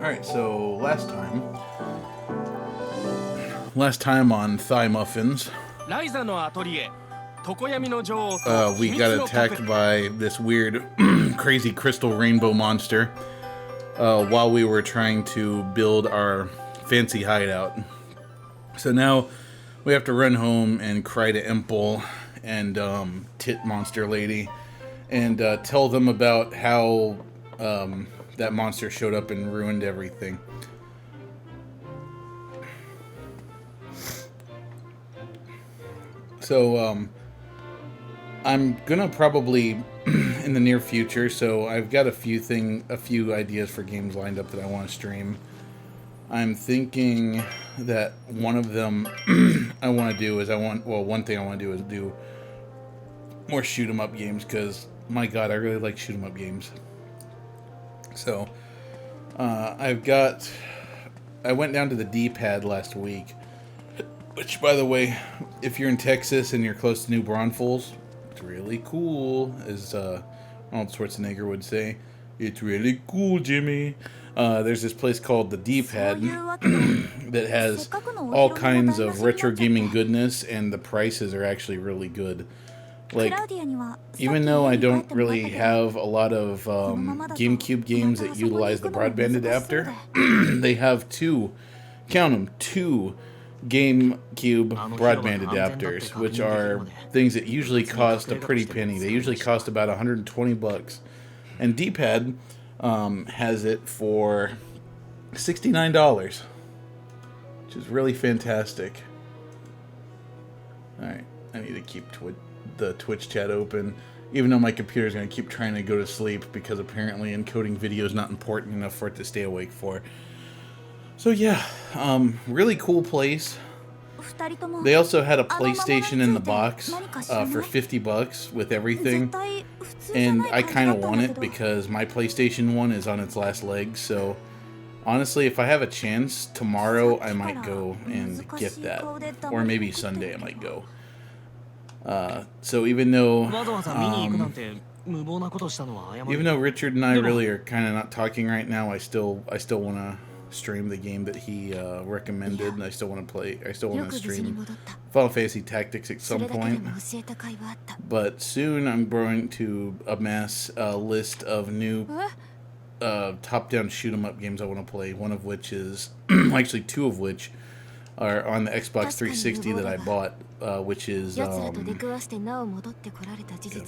Alright, so last time on Thigh Muffins, we got attacked by this weird, crazy crystal rainbow monster while we were trying to build our fancy hideout. So now we have to run home and cry to Imple and Tit Monster Lady and tell them about how that monster showed up and ruined everything. So I'm gonna probably in the near future, so I've got a few ideas for games lined up that I want to stream. I'm thinking that one of them I want to do is one thing I want to do is do more shoot 'em up games, because my god, I really like shoot 'em up games. So I went down to the D-pad last week, which, by the way, if you're in Texas and you're close to New Braunfels, it's really cool, as Arnold Schwarzenegger would say. It's really cool, Jimmy. There's this place called the D-pad that has all kinds of retro gaming goodness, and the prices are actually really good. Like, even though I don't really have a lot of GameCube games that utilize the broadband adapter, they have two GameCube broadband adapters, which are things that usually cost a pretty penny. They usually cost about $120, and D-pad has it for $69, which is really fantastic. Alright, I need to keep the Twitch chat open, even though my computer's going to keep trying to go to sleep, because apparently encoding video is not important enough for it to stay awake for. So yeah, really cool place. They also had a PlayStation in the box for $50 with everything, and I kind of want it because my PlayStation 1 is on its last legs. So honestly, if I have a chance, tomorrow I might go and get that, or maybe Sunday I might go. So even though Richard and I really are kind of not talking right now, I still want to stream the game that he recommended, and I still want to stream Final Fantasy Tactics at some point. But soon I'm going to amass a list of new top-down shoot-'em-up games I want to play, one of which is, actually two of which are on the Xbox 360 that I bought, which is, what's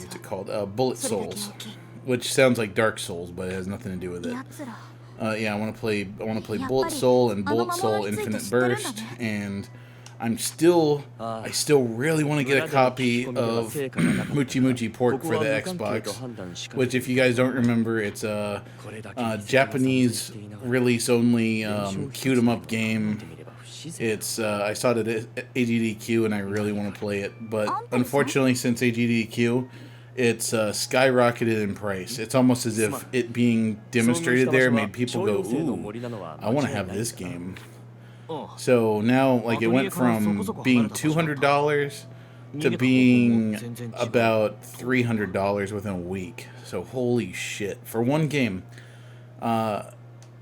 it called? Bullet Souls, which sounds like Dark Souls, but it has nothing to do with it. Yeah, I want to play Bullet Soul and Bullet Soul Infinite Burst, and I still really want to get a copy of Mochi Mochi Pork for the Xbox, which, if you guys don't remember, it's a Japanese release only shoot 'em up game. It's I saw it at AGDQ and I really want to play it, but unfortunately, since AGDQ, it's skyrocketed in price. It's almost as if it being demonstrated there made people go, ooh, I want to have this game. So now, like, it went from being $200 to being about $300 within a week. So holy shit, for one game.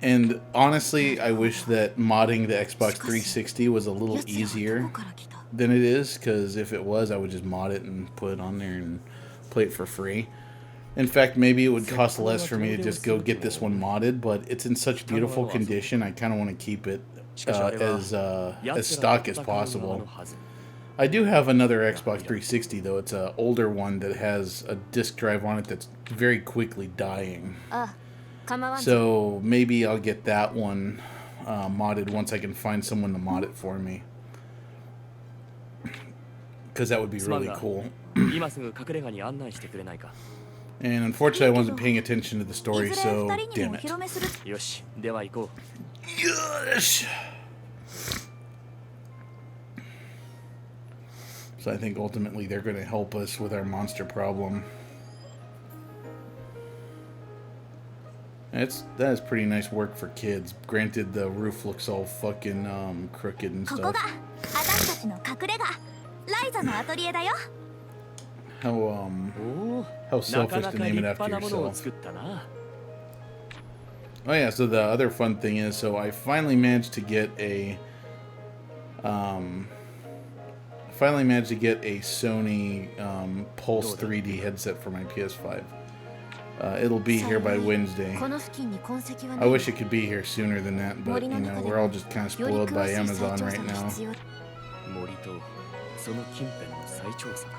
And honestly, I wish that modding the Xbox 360 was a little easier than it is, because if it was, I would just mod it and put it on there and play it for free. In fact, maybe it would cost less for me to just go get this one modded, but it's in such beautiful condition, I kind of want to keep it as stock as possible. I do have another Xbox 360, though. It's an older one that has a disk drive on it that's very quickly dying. So maybe I'll get that one modded once I can find someone to mod it for me, because that would be really cool. And unfortunately, I wasn't paying attention to the story, so damn it. Yes! So I think ultimately they're going to help us with our monster problem. That is pretty nice work for kids. Granted, the roof looks all fucking crooked and stuff. How selfish to name it after yourself. Oh yeah, so the other fun thing is, so I finally managed to get a, Sony Pulse 3D headset for my PS5. It'll be here by Wednesday. I wish it could be here sooner than that, but you know, we're all just kind of spoiled by Amazon right now.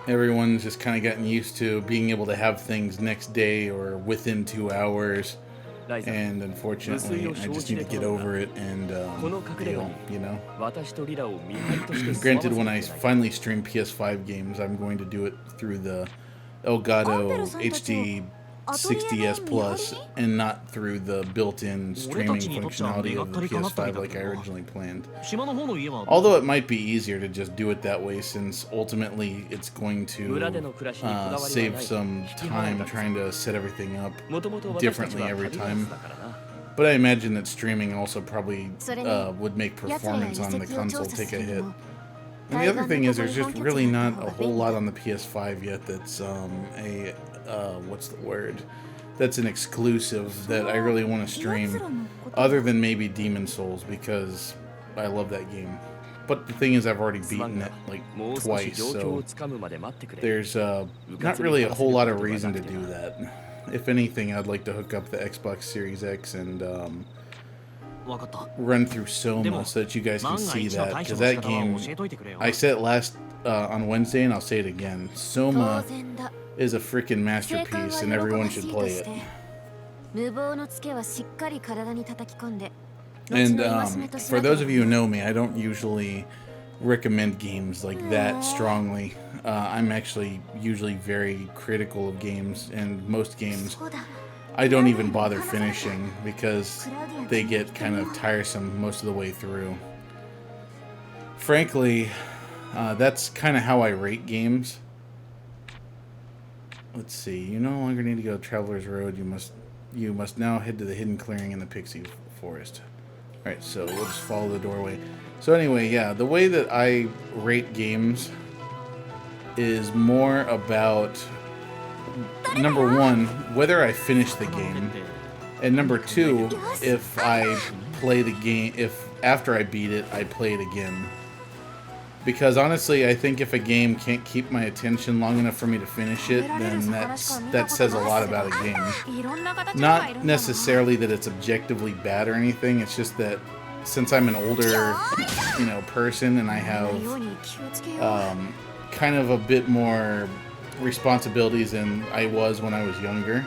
Everyone's just kind of gotten used to being able to have things next day or within 2 hours. And unfortunately, I just need to get over it and deal, you know. Granted, when I finally stream PS5 games, I'm going to do it through the Elgato HD 60S Plus and not through the built-in streaming functionality of the PS5 like I originally planned. Although it might be easier to just do it that way, since ultimately it's going to save some time trying to set everything up differently every time. But I imagine that streaming also probably would make performance on the console take a hit. And the other thing is, there's just really not a whole lot on the PS5 yet that's what's the word? That's an exclusive that I really want to stream, other than maybe Demon Souls, because I love that game. But the thing is, I've already beaten it like twice, so there's not really a whole lot of reason to do that. If anything, I'd like to hook up the Xbox Series X and run through Soma so that you guys can see that, because that game, I said it last on Wednesday and I'll say it again, Soma is a freaking masterpiece and everyone should play it. And for those of you who know me, I don't usually recommend games like that strongly. I'm actually usually very critical of games, and most games I don't even bother finishing because they get kind of tiresome most of the way through. Frankly, that's kind of how I rate games. Let's see. You no longer need to go Traveler's Road. You must now head to the hidden clearing in the Pixie Forest. Alright, so we'll just follow the doorway. So anyway, yeah, the way that I rate games is more about, number one, whether I finish the game, and number two, if I play the game, if after I beat it, I play it again. Because honestly, I think if a game can't keep my attention long enough for me to finish it, then that says a lot about a game. Not necessarily that it's objectively bad or anything, it's just that since I'm an older, you know, person and I have kind of a bit more responsibilities than I was when I was younger,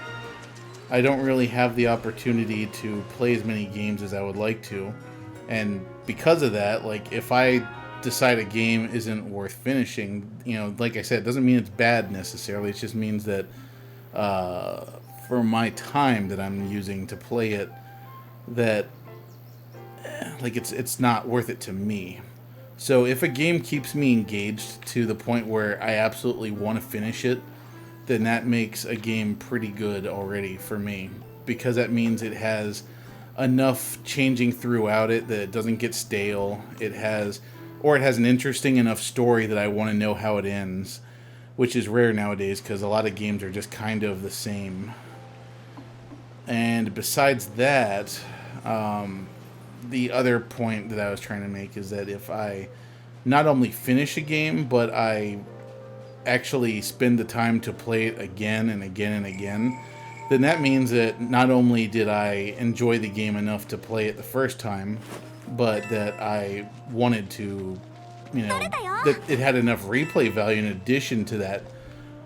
I don't really have the opportunity to play as many games as I would like to. And because of that, like, if I decide a game isn't worth finishing, you know, like I said, it doesn't mean it's bad necessarily. It just means that for my time that I'm using to play it, that like it's not worth it to me. So if a game keeps me engaged to the point where I absolutely want to finish it, then that makes a game pretty good already for me, because that means it has enough changing throughout it that it doesn't get stale. It has an interesting enough story that I want to know how it ends, which is rare nowadays because a lot of games are just kind of the same. And besides that, the other point that I was trying to make is that if I not only finish a game, but I actually spend the time to play it again and again and again, then that means that not only did I enjoy the game enough to play it the first time, but that I wanted to, you know, that it had enough replay value in addition to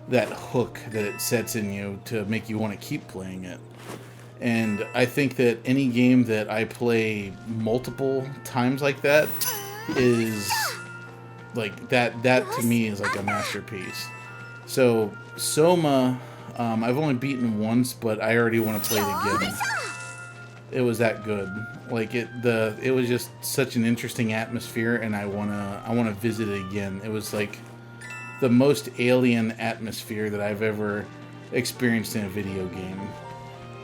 that hook that it sets in you to make you want to keep playing it. And I think that any game that I play multiple times like that is like that to me is like a masterpiece. So Soma, I've only beaten once, but I already want to play it again. It was that good. Like it was just such an interesting atmosphere, and I wanna visit it again. It was like the most alien atmosphere that I've ever experienced in a video game.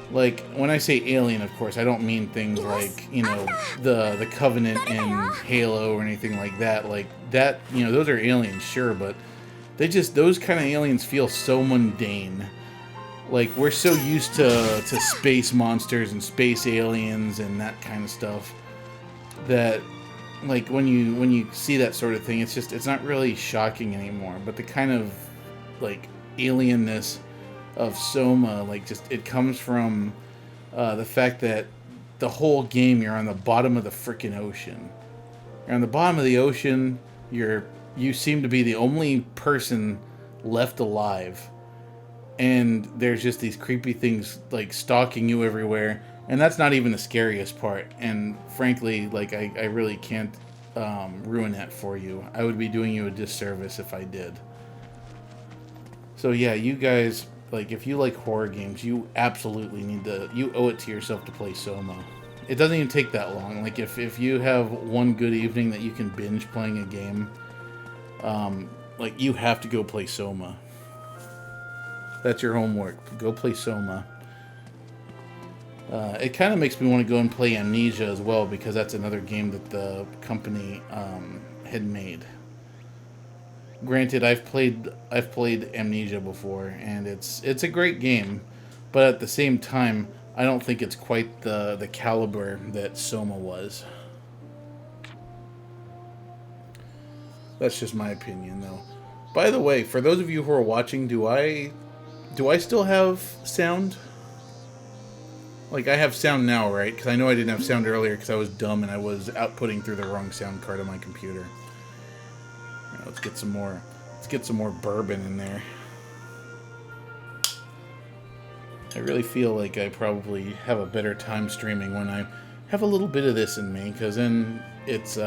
Like, when I say alien, of course, I don't mean things like, you know, the Covenant in Halo or anything like that. Like, that, you know, those are aliens, sure, but those kind of aliens feel so mundane. Like, we're so used to space monsters and space aliens and that kind of stuff that, like, when you see that sort of thing, it's not really shocking anymore. But the kind of, like, alienness of Soma, like, just, it comes from the fact that the whole game you're on the bottom of the freaking ocean. You're on the bottom of the ocean. You seem to be the only person left alive. And there's just these creepy things, like, stalking you everywhere. And that's not even the scariest part. And frankly, like, I really can't ruin that for you. I would be doing you a disservice if I did. So yeah, you guys, like, if you like horror games, you absolutely you owe it to yourself to play Soma. It doesn't even take that long. Like, if you have one good evening that you can binge playing a game, like, you have to go play Soma. That's your homework. Go play Soma. It kind of makes me want to go and play Amnesia as well, because that's another game that the company had made. Granted, I've played Amnesia before, and it's a great game, but at the same time, I don't think it's quite the caliber that Soma was. That's just my opinion, though. By the way, for those of you who are watching, do I still have sound? Like, I have sound now, right? Because I know I didn't have sound earlier because I was dumb and I was outputting through the wrong sound card on my computer. All right, let's get some more bourbon in there. I really feel like I probably have a better time streaming when I have a little bit of this in me, because then it's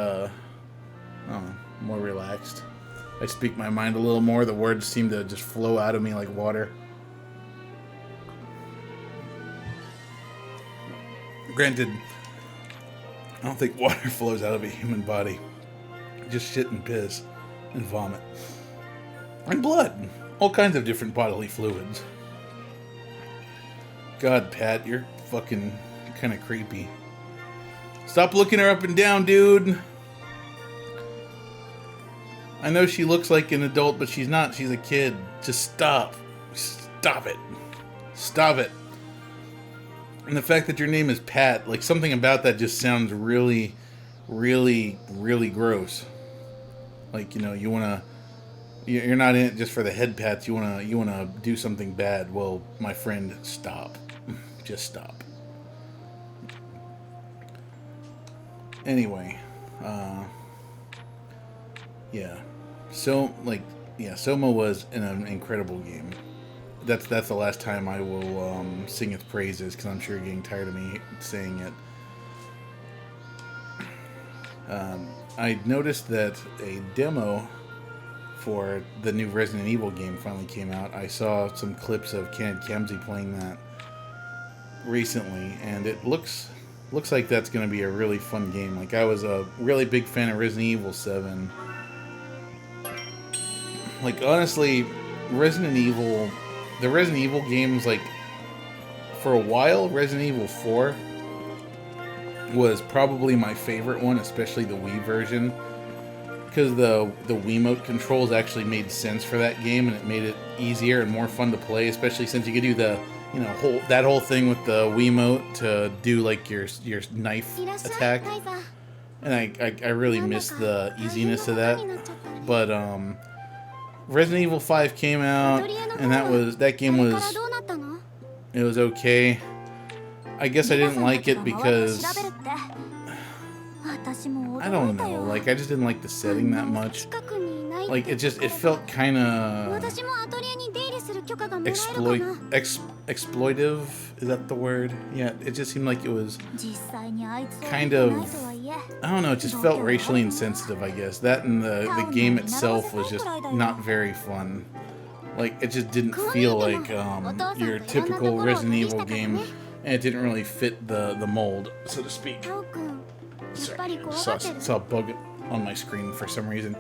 more relaxed. I speak my mind a little more. The words seem to just flow out of me like water. Granted, I don't think water flows out of a human body. Just shit and piss and vomit. And blood. All kinds of different bodily fluids. God, Pat, you're kind of creepy. Stop looking her up and down, dude. I know she looks like an adult, but she's not. She's a kid. Just stop. Stop it. Stop it. And the fact that your name is Pat, like, something about that just sounds really, really, really gross. Like, you know, you're not in it just for the head pats. You wanna do something bad. Well, my friend, stop. Just stop. Anyway, yeah. So, like, yeah, Soma was an incredible game. That's the last time I will sing its praises, because I'm sure you're getting tired of me saying it. I noticed that a demo for the new Resident Evil game finally came out. I saw some clips of Kenneth Kamsey playing that recently, and it looks like that's going to be a really fun game. Like, I was a really big fan of Resident Evil 7. Like, honestly, the Resident Evil games, like, for a while, Resident Evil 4 was probably my favorite one, especially the Wii version, because the Wiimote controls actually made sense for that game, and it made it easier and more fun to play, especially since you could do the, you know, that whole thing with the Wiimote to do, like, your knife attack. And I really miss the easiness of that. But Resident Evil 5 came out, and that game was okay. I guess I didn't like it because I don't know, like, I just didn't like the setting that much. Like, it felt kind of exploitive, is that the word? Yeah, it just seemed like it was kind of, I don't know, it just felt racially insensitive, I guess. That and the game itself was just not very fun. Like, it just didn't feel like your typical Resident Evil game, and it didn't really fit the mold, so to speak. Sorry, saw a bug on my screen for some reason.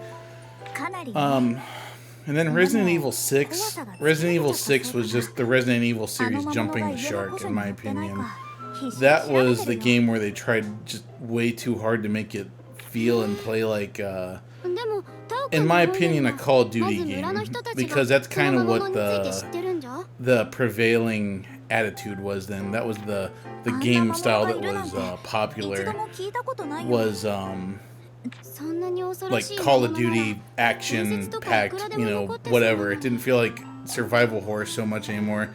And then Resident Evil 6. Resident Evil 6 was just the Resident Evil series jumping the shark, in my opinion. That was the game where they tried just way too hard to make it feel and play like, in my opinion, a Call of Duty game. Because that's kind of what the prevailing attitude was then. That was the game style that was popular. Was like Call of Duty action packed, you know, whatever. It didn't feel like survival horror so much anymore.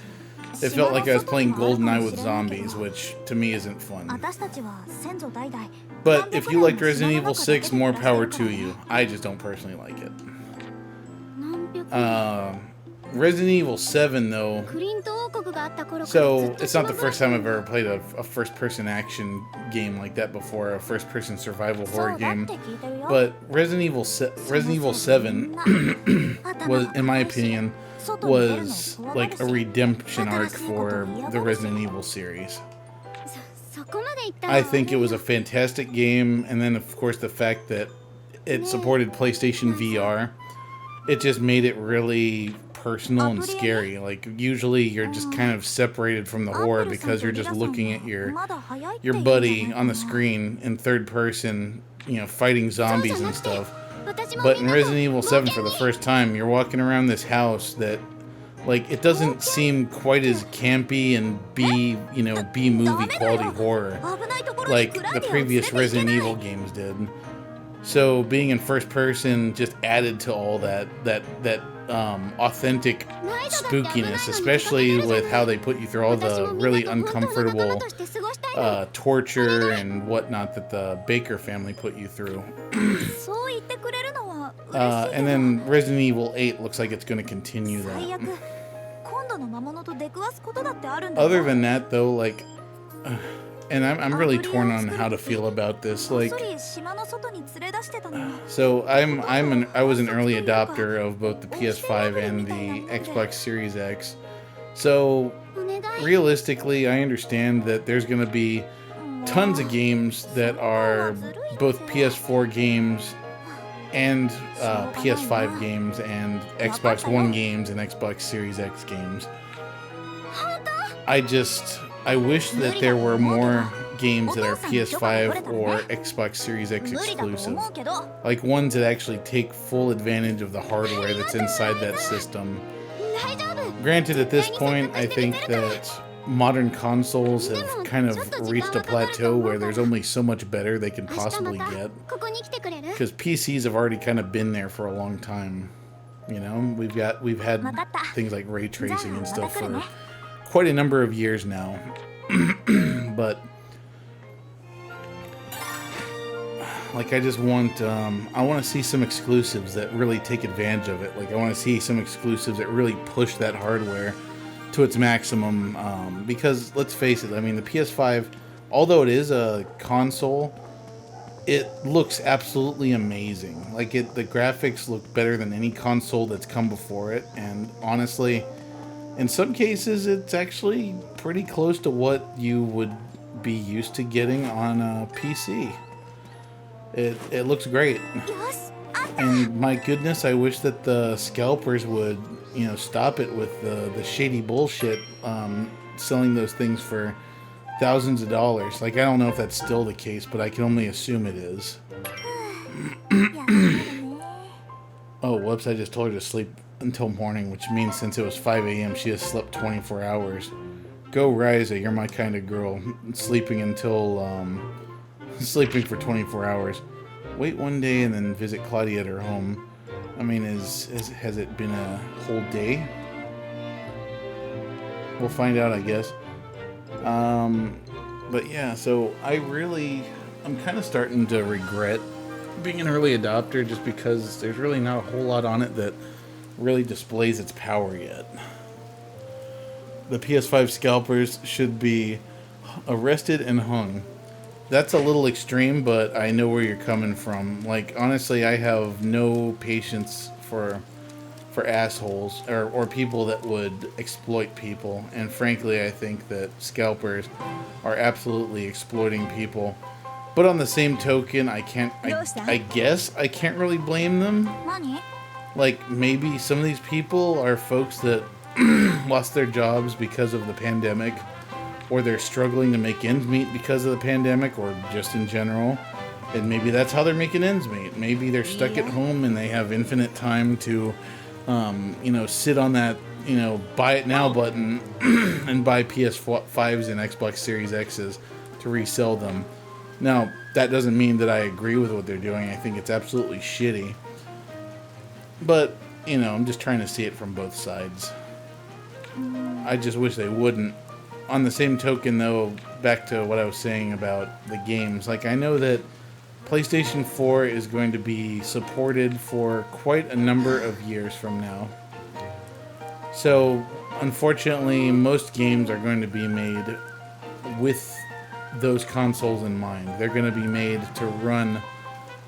It felt like I was playing GoldenEye with zombies, which to me isn't fun. But if you liked Resident Evil 6, more power to you. I just don't personally like it. Resident Evil 7, though. So, it's not the first time I've ever played a first-person action game like that before, a first-person survival horror game. But Resident Evil 7 was, in my opinion, was like a redemption arc for the Resident Evil series. I think it was a fantastic game, and then of course the fact that it supported PlayStation VR, it just made it really personal and scary. Like, usually you're just kind of separated from the horror because you're just looking at your buddy on the screen in third person, you know, fighting zombies and stuff. But in Resident Evil 7, for the first time, you're walking around this house that, like, it doesn't seem quite as campy and B-movie quality horror like the previous Resident Evil games did. So being in first person just added to all that authentic spookiness, especially with how they put you through all the really uncomfortable torture and whatnot that the Baker family put you through. And then Resident Evil 8 looks like it's going to continue that. Other than that, though, like, and I'm really torn on how to feel about this. Like, so I was an early adopter of both the PS5 and the Xbox Series X. So realistically, I understand that there's going to be tons of games that are both PS4 games and PS5 games and Xbox One games and Xbox Series X games. I wish that there were more games that are PS5 or Xbox Series X exclusive. Like ones that actually take full advantage of the hardware that's inside that system. Granted, at this point, I think that modern consoles have kind of reached a plateau where there's only so much better they can possibly get. Because PCs have already kind of been there for a long time. You know, we've had things like ray tracing and stuff for quite a number of years now. But like, I just want I want to see some exclusives that really take advantage of it. Like, I want to see some exclusives that really push that hardware to its maximum, because let's face it, I mean, the PS5, although it is a console, it looks absolutely amazing. Like, the graphics look better than any console that's come before it, and honestly, in some cases, it's actually pretty close to what you would be used to getting on a PC. It looks great. And my goodness, I wish that the scalpers would, you know, stop it with the shady bullshit, selling those things for thousands of dollars. Like, I don't know if that's still the case, but I can only assume it is. Oh, whoops, I just told her to sleep until morning, which means since it was 5 a.m., she has slept 24 hours. Go, Ryza, you're my kind of girl. Sleeping for 24 hours. Wait one day and then visit Claudia at her home. I mean, has it been a whole day? We'll find out, I guess. But yeah, so I'm kind of starting to regret being an early adopter, just because there's really not a whole lot on it that really displays its power yet. The PS5 scalpers should be arrested and hung. That's a little extreme, but I know where you're coming from. Like, honestly, I have no patience for assholes or people that would exploit people. And frankly, I think that scalpers are absolutely exploiting people. But on the same token, I guess I can't really blame them. Like, maybe some of these people are folks that lost their jobs because of the pandemic, or they're struggling to make ends meet because of the pandemic, or just in general. And maybe that's how they're making ends meet. Maybe they're stuck at home and they have infinite time to, sit on that you know, buy it now button and buy PS5s and Xbox Series X's to resell them. Now, that doesn't mean that I agree with what they're doing. I think it's absolutely shitty. But, you know, I'm just trying to see it from both sides. I just wish they wouldn't. On the same token, though, back to what I was saying about the games, like, I know that PlayStation 4 is going to be supported for quite a number of years from now. So, unfortunately, most games are going to be made with those consoles in mind. They're going to be made to run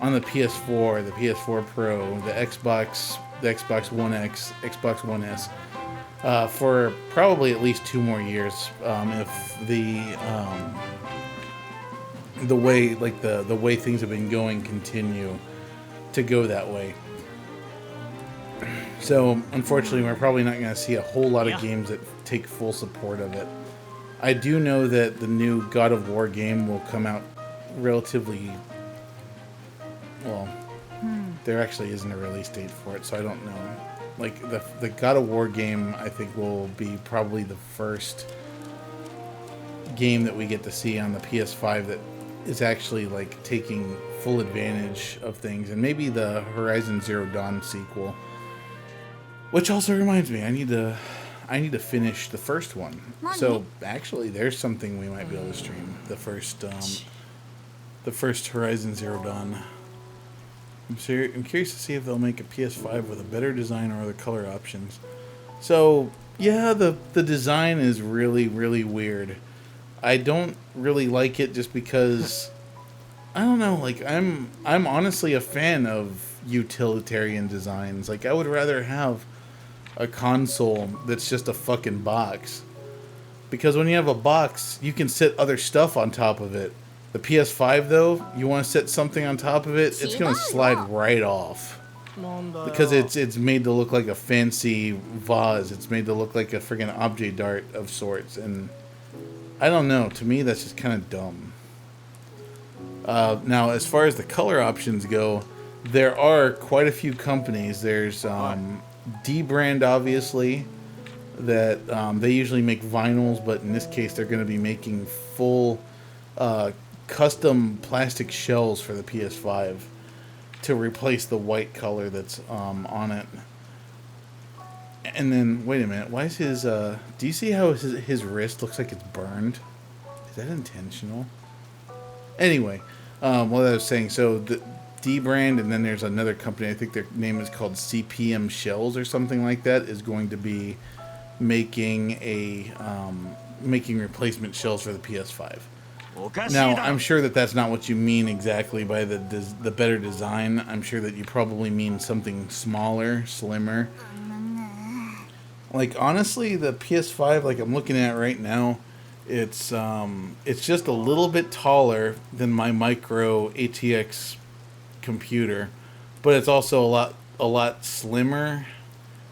on the PS4, the PS4 Pro, the Xbox One X, Xbox One S, for probably at least 2 more years, if the way things have been going continue to go that way. So, unfortunately, we're probably not going to see a whole lot of games that take full support of it. I do know that the new God of War game will come out relatively... Well, there actually isn't a release date for it, so I don't know. Like, the God of War game, I think, will be probably the first game that we get to see on the PS5 that is actually, like, taking full advantage of things. And maybe the Horizon Zero Dawn sequel. Which also reminds me, I need to finish the first one. So, actually, there's something we might be able to stream. The first Horizon Zero Dawn. I'm curious to see if they'll make a PS5 with a better design or other color options. So, yeah, the design is really, really weird. I don't really like it just because, I don't know, like, I'm honestly a fan of utilitarian designs. Like, I would rather have a console that's just a fucking box. Because when you have a box, you can set other stuff on top of it. The PS5, though, you want to set something on top of it, it's going to slide right off. Because it's made to look like a fancy vase. It's made to look like a friggin' object dart of sorts. And I don't know. To me, that's just kind of dumb. Now, as far as the color options go, there are quite a few companies. There's D-Brand, obviously, that they usually make vinyls, but in this case, they're going to be making full... custom plastic shells for the PS5 to replace the white color that's on it. And then, wait a minute, why is his, do you see how his wrist looks like it's burned? Is that intentional? Anyway, what I was saying, so the D-Brand, and then there's another company, I think their name is called CPM Shells or something like that, is going to be making making replacement shells for the PS5. Now, I'm sure that that's not what you mean exactly by the better design. I'm sure that you probably mean something smaller, slimmer. Like, honestly, the PS5, like I'm looking at right now, it's just a little bit taller than my micro ATX computer, but it's also a lot slimmer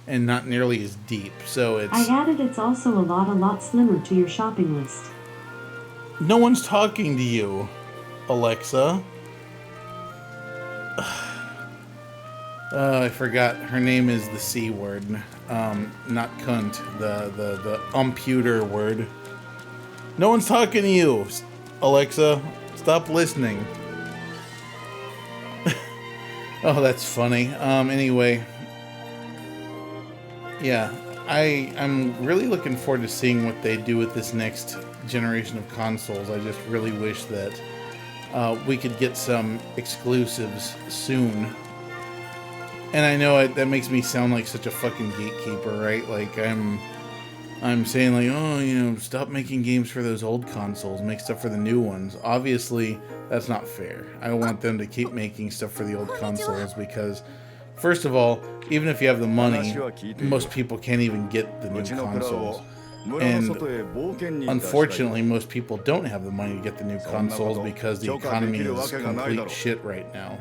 and not nearly as deep. So it's... I added it's also a lot slimmer to your shopping list. No one's talking to you, Alexa. I forgot. Her name is the C word. Not cunt. The umputer word. No one's talking to you, Alexa. Stop listening. Oh, that's funny. Anyway. Yeah. I'm really looking forward to seeing what they do with this next generation of consoles. I just really wish that we could get some exclusives soon. And I know that makes me sound like such a fucking gatekeeper, right? Like I'm saying like, oh, you know, stop making games for those old consoles, make stuff for the new ones. Obviously, that's not fair. I want them to keep making stuff for the old consoles because, first of all, even if you have the money, most people can't even get the new consoles. And unfortunately, most people don't have the money to get the new consoles because the economy is complete shit right now.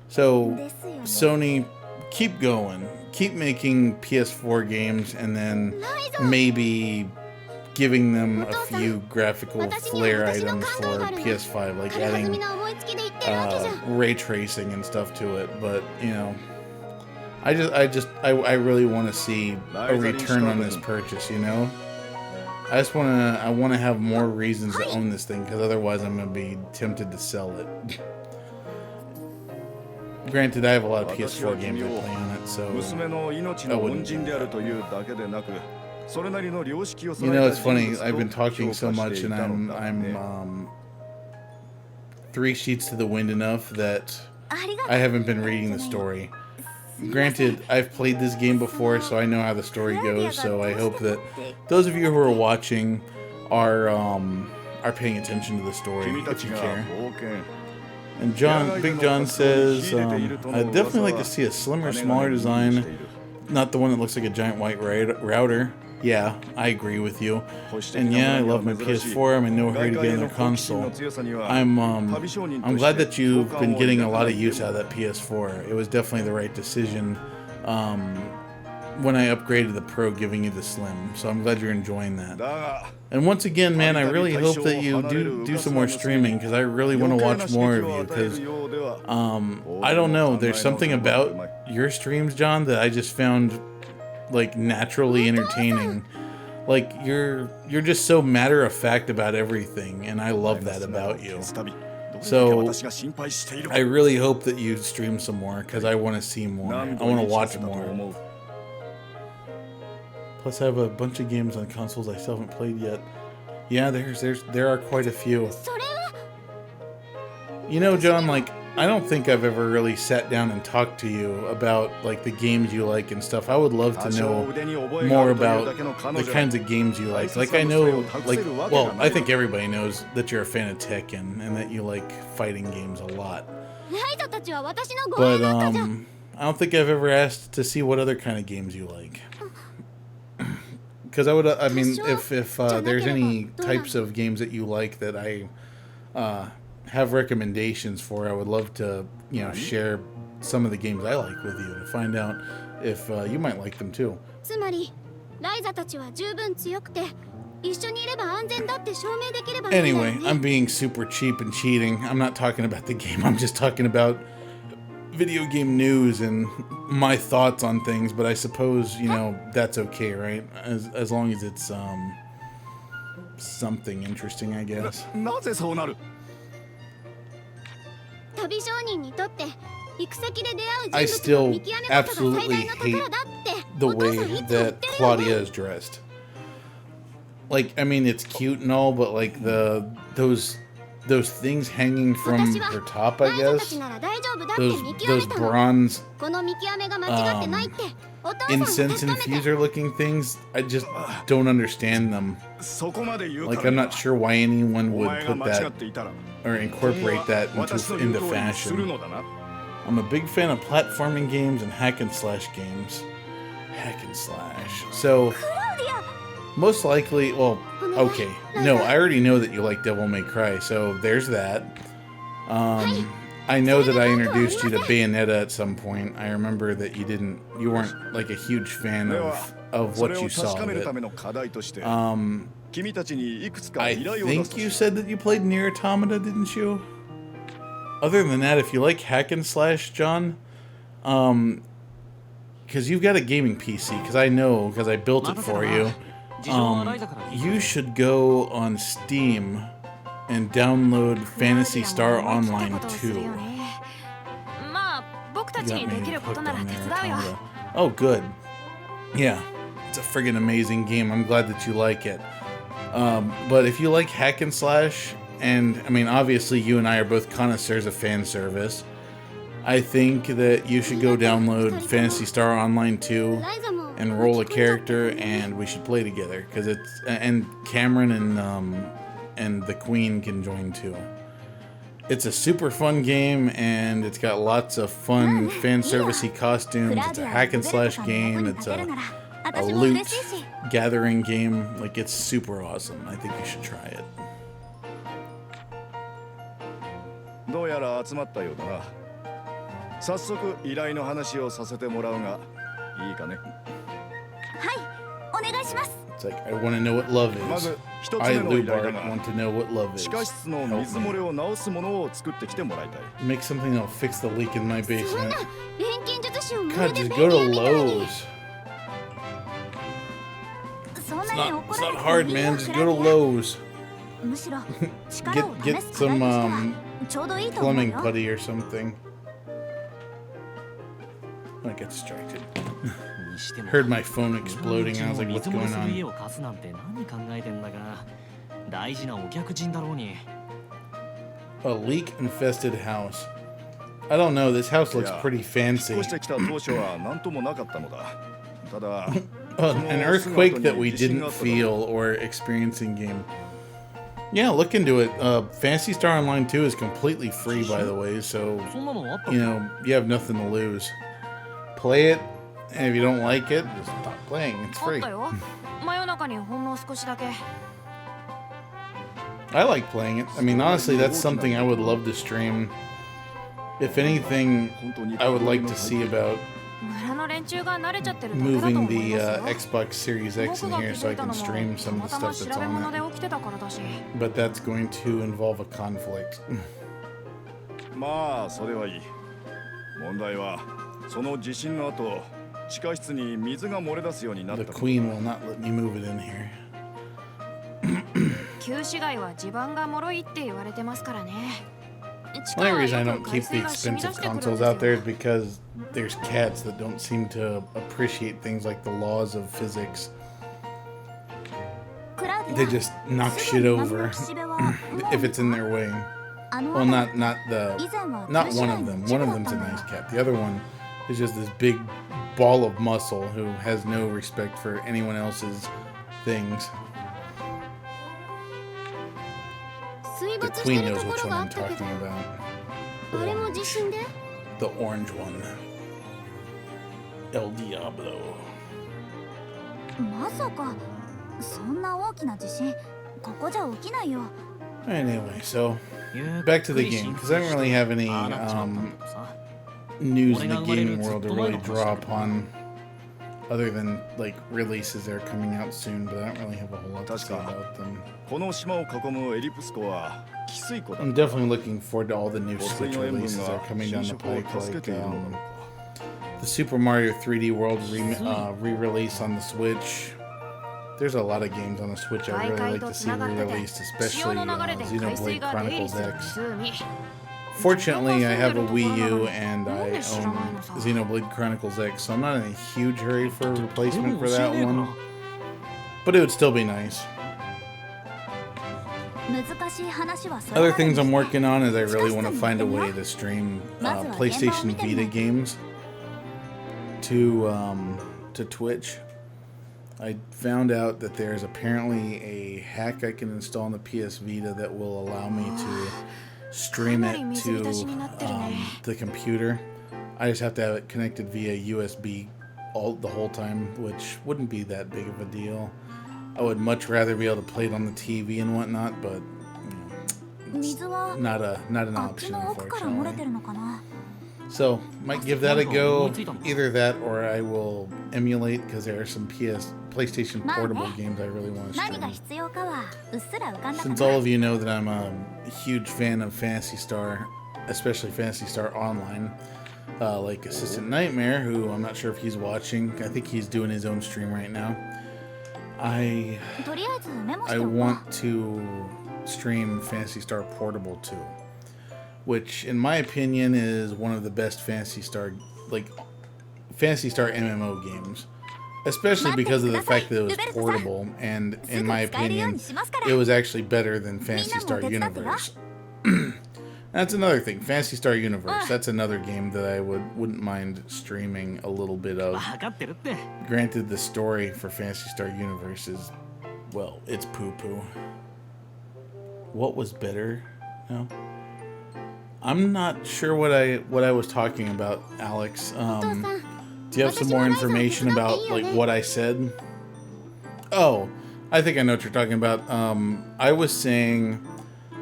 So, Sony, keep going. Keep making PS4 games and then maybe giving them a few graphical flair items for PS5, like adding ray tracing and stuff to it. But, you know, I really want to see a return on this purchase, you know? I want to have more reasons to own this thing, because otherwise I'm going to be tempted to sell it. Granted, I have a lot of PS4 games I play on it, so I wouldn't do that. You know, it's funny, I've been talking so much, and I'm 3 sheets to the wind enough that I haven't been reading the story. Granted, I've played this game before, so I know how the story goes, so I hope that those of you who are watching are paying attention to the story, if you care. And Big John says, I'd definitely like to see a slimmer, smaller design, not the one that looks like a giant white router. Yeah, I agree with you. And yeah, I love my PS4. I'm in no hurry to get another console. I'm glad that you've been getting a lot of use out of that PS4. It was definitely the right decision when I upgraded the Pro, giving you the Slim. So I'm glad you're enjoying that. And once again, man, I really hope that you do some more streaming, because I really want to watch more of you. Because I don't know, there's something about your streams, John, that I just found like naturally entertaining. Like you're just so matter of fact about everything, and I love that about you. So I really hope that you stream some more, because I want to see more. I want to watch more. Plus, I have a bunch of games on consoles I still haven't played yet. Yeah, there are quite a few. You know, John, like, I don't think I've ever really sat down and talked to you about, like, the games you like and stuff. I would love to know more about the kinds of games you like. Like, I know, like, well, I think everybody knows that you're a fan of Tekken and that you like fighting games a lot. But, I don't think I've ever asked to see what other kind of games you like. Because I mean, if there's any types of games that you like that I have recommendations for, I would love to, you know, share some of the games I like with you to find out if you might like them too. Anyway, I'm being super cheap and cheating. I'm not talking about the game. I'm just talking about video game news and my thoughts on things, but I suppose, you know, that's okay, right? As long as it's something interesting, I guess. I still absolutely hate the way that Claudia is dressed. Like, I mean, it's cute and all, but like those things hanging from her top, I guess. Those bronze incense infuser looking things, I just don't understand them. Like, I'm not sure why anyone would put that or incorporate that into fashion. I'm a big fan of platforming games and hack and slash games. Hack and slash. So, most likely, well, okay. No, I already know that you like Devil May Cry, so there's that. I know that I introduced you to Bayonetta at some point. I remember that you weren't like a huge fan of what you saw of it. I think you said that you played Nier Automata, didn't you? Other than that, if you like hack and slash, John, because you've got a gaming PC, because I know, because I built it for you, you should go on Steam and download Phantasy Star Online 2. You got me hooked on Automata. Oh, good. Yeah, it's a friggin' amazing game. I'm glad that you like it. But if you like hack and slash, and I mean, obviously you and I are both connoisseurs of fan service, I think that you should go download Phantasy Star Online 2 and roll a character, and we should play together, because it's, and Cameron and the Queen can join too. It's a super fun game, and it's got lots of fun fan servicey costumes. It's a hack and slash game. It's a loot gathering game. Like, it's super awesome. I think you should try it. どうやら集まったようだな。早速依頼の話をさせてもらうがいいかね。はい、お願いします。 It's like, I want to know what love is. I, Lubar, want to know what love is. 地下室の水漏れを直すものを作ってきてもらいたい。 Make something that'll fix the leak in my basement. 錬金術 God, just go to Lowe's. そんな It's に not, 怒 it's ら not なくて hard, もいい man. わ Just く go ら to いや Lowe's. むしろ力を試 Get すく some らいにしてはちょうどいいと思う plumbing よ putty or something. I got distracted. にしても Heard my phone exploding. I was like, what's 水漏れ going する家 on? を貸すなんて何考えてんだか。大事なお客人だろうに。い A leak-infested house. I don't know. This house looks や pretty 引 fancy. っ越してきた当初は何ともなかったのだ。ただ An earthquake that we didn't feel or experience in game. Yeah, look into it. Fantasy Star Online 2 is completely free, by the way, so そんなのあったっ you け？ know you have nothing to lose. Play it, and if you don't like it, just stop playing. It's あっ free. たよ真夜中にほんの少しだけ I like playing it. I mean, honestly, that's something I would love to stream. If anything, 本当に I would like to see about 村の連中が慣れちゃってるだけだと思 moving い the ますよ Xbox Series X 僕 in が here 気 so づ I いた can のも stream た some ま of the たま stuff 調 that's べ物 on で it. 起きてたからだし But that's going to involve a conflict. まあそれはいい。問題はその地震の後地下室に水が漏れ出すようになっ The た。 queen will not let me move it in here. 旧市街は地盤が脆いって言われてますからね The only reason I don't keep the expensive consoles out there is because there's cats that don't seem to appreciate things like the laws of physics. クラウディ They ア just knock すぐ shit に謎の over 岸辺は if it's in their way. あの Well, 辺り not the 以前は not 旧市 one 街 of の them. 一 One 部 of だっ them's た a んだよ nice cat. The other one is just this big ball of muscle who has no respect for anyone else's things. 水 The 没し queen てる knows とこ which ろ one があ I'm ったけ talking ど about. あれも地震で The orange one. El Diablo. まさかそんな大きな地震ここじゃ起きないよ Anyway, so ゆっ back to く the り game 進 because I don't really have any ああなっちまったんだけどさ。 news in the gaming world to really draw upon, other than like releases that are coming out soon. But I don't really have a whole lot to say about them. この島を囲むエリプス湖は汽水湖だ。 I'm definitely looking forward to all the new 湖 Switch 水の塩分 releases that が are coming 浸 down the 食を pike, 助け like ているのだろうか。 the Super Mario 3D World re-release on the Switch. There's a lot of games on the Switch I 大 really 海 like と to つ see ながってて re-released, 潮 especially の流れで海水 Xenoblade が出入り Chronicles する X. 湖 Fortunately, I have a Wii U and I なんで知らないの own さ Xenoblade Chronicles X, so I'm not in a huge hurry for a で replacement も for 教え that ねえか one. な。 But it would still be nice. 難しい話はそれ Other までに things し I'm て working on is I really want to find a way to stream PlayStation Vita games to Twitch. I found out that there's apparently a hack I can install on the PS Vita that will allow me to stream it to the computer. I just have to have it connected via USB the whole time, which wouldn't be that big of a deal. I would much rather be able to play it on the TV and whatnot, but 水は not an あっち option, の奥から漏れて unfortunately. るのかな So might give that a go. Either that or I will emulate because there are some PlayStation Portable games I really want to 何が stream. 必要かはうっすら浮かんだか Since な all of you know that I'm a huge fan of Phantasy Star, especially Phantasy Star Online, like Assistant Nightmare, who I'm not sure if he's watching. I think he's doing his own stream right now. とりあえずメモし I ておこう want to stream Phantasy Star Portable 2, which, in my opinion, is one of the best Phantasy Star MMO games. Especially because of the fact that it was portable, and in my opinion, it was actually better than Phantasy Star Universe. That's another thing. Phantasy Star Universe. That's another game that I wouldn't mind streaming a little bit of. 分かってるって。 Granted, the story for Phantasy Star Universe is, well, it's poo-poo. What was better? No. I'm not sure what I was talking about, Alex. Do you have some more information about like what I said? Oh, I think I know what you're talking about. I was saying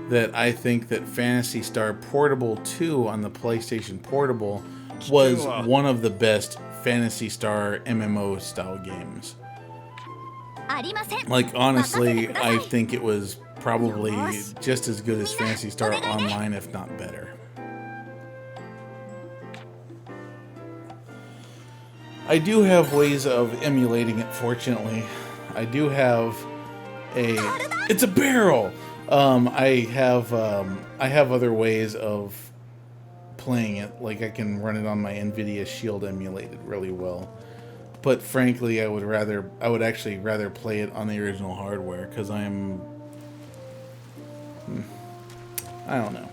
that I think that Phantasy Star Portable 2 on the PlayStation Portable was one of the best Phantasy Star MMO style games. ありません Like honestly, I think it was probably just as good as Phantasy Star Online, if not better. I do have ways of emulating it, fortunately. I do have a... It's a barrel! I have other ways of playing it. Like, I can run it on my NVIDIA Shield emulated really well. But frankly, I would actually rather play it on the original hardware, because I don't know.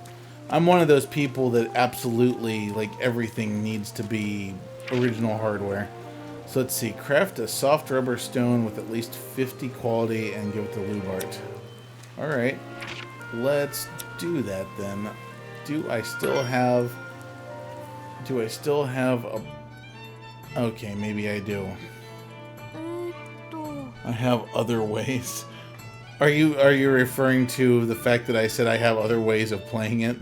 I'm one of those people that absolutely, like, everything needs to be original hardware. So let's see. Craft a soft rubber stone with at least 50 quality and give it to Lubart. Alright. Let's do that then. Do I still have a... Okay, maybe I do. I have other ways. Are you referring to the fact that I said I have other ways of playing it?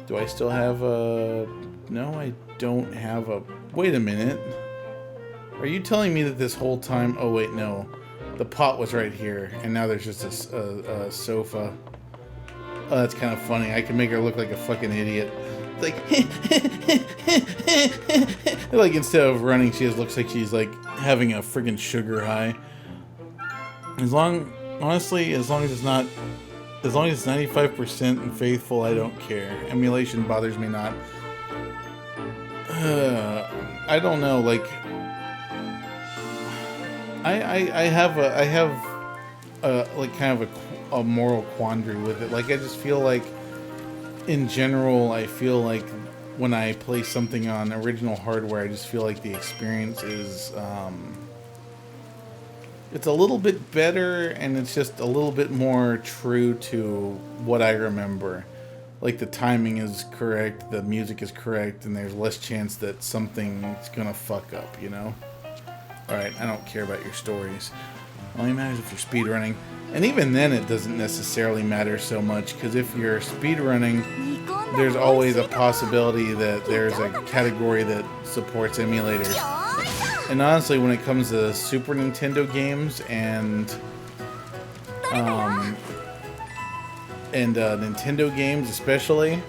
Do I still have a... No, I don't have a... Wait a minute. Are you telling me that this whole time... Oh, wait, no. The pot was right here, and now there's just a sofa. Oh, that's kind of funny. I can make her look like a fucking idiot. Like... like, instead of running, she just looks like she's, like, having a friggin' sugar high. Honestly, as long as it's 95% and faithful, I don't care. Emulation bothers me not. I don't know, like, I have like kind of a moral quandary with it. Like, I just feel like, in general, I feel like when I play something on original hardware, I just feel like the experience is, it's a little bit better, and it's just a little bit more true to what I remember. Like, the timing is correct, the music is correct, and there's less chance that something's gonna fuck up, you know? Alright, I don't care about your stories. Only matters if you're speedrunning. And even then, it doesn't necessarily matter so much, because if you're speedrunning, there's always a possibility that there's a category that supports emulators. And honestly, when it comes to Super Nintendo games and Nintendo games especially,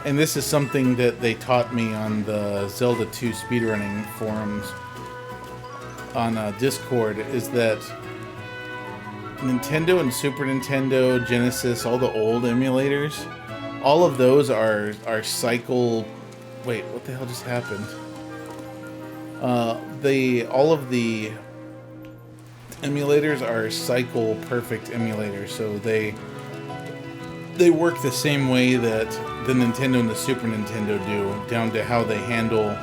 and this is something that they taught me on the Zelda 2 speedrunning forums on Discord, is that Nintendo and Super Nintendo, Genesis, all the old emulators, all of those are cycle... Wait, what the hell just happened? All of the emulators are cycle perfect emulators, so they work the same way that the Nintendo and the Super Nintendo do, down to how they handle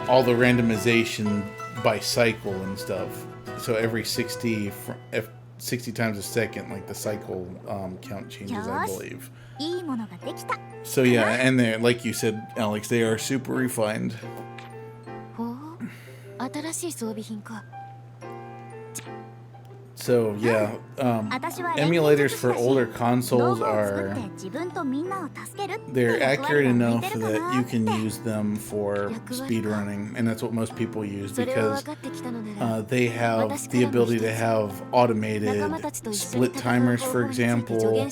all the randomization by cycle and stuff. So every 60 times a second, like, the cycle count changes, I believe. So yeah, and they're, like you said, Alex, they are super refined. So yeah, emulators for older consoles they're accurate enough that you can use them for speedrunning, and that's what most people use, because they have the ability to have automated split timers, for example,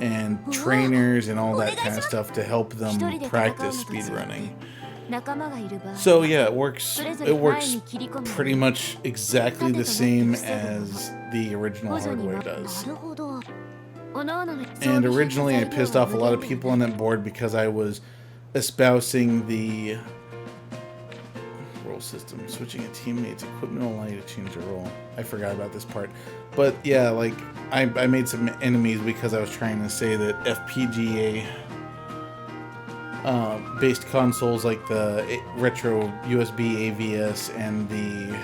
and trainers and all that kind of stuff to help them practice speedrunning. So yeah, it works pretty much exactly the same as the original hardware does. And originally I pissed off a lot of people on that board because I was espousing the role system, switching a teammate's equipment will allow you to change your role. I forgot about this part. But yeah, like, I made some enemies because I was trying to say that FPGA based consoles like the retro USB AVS and the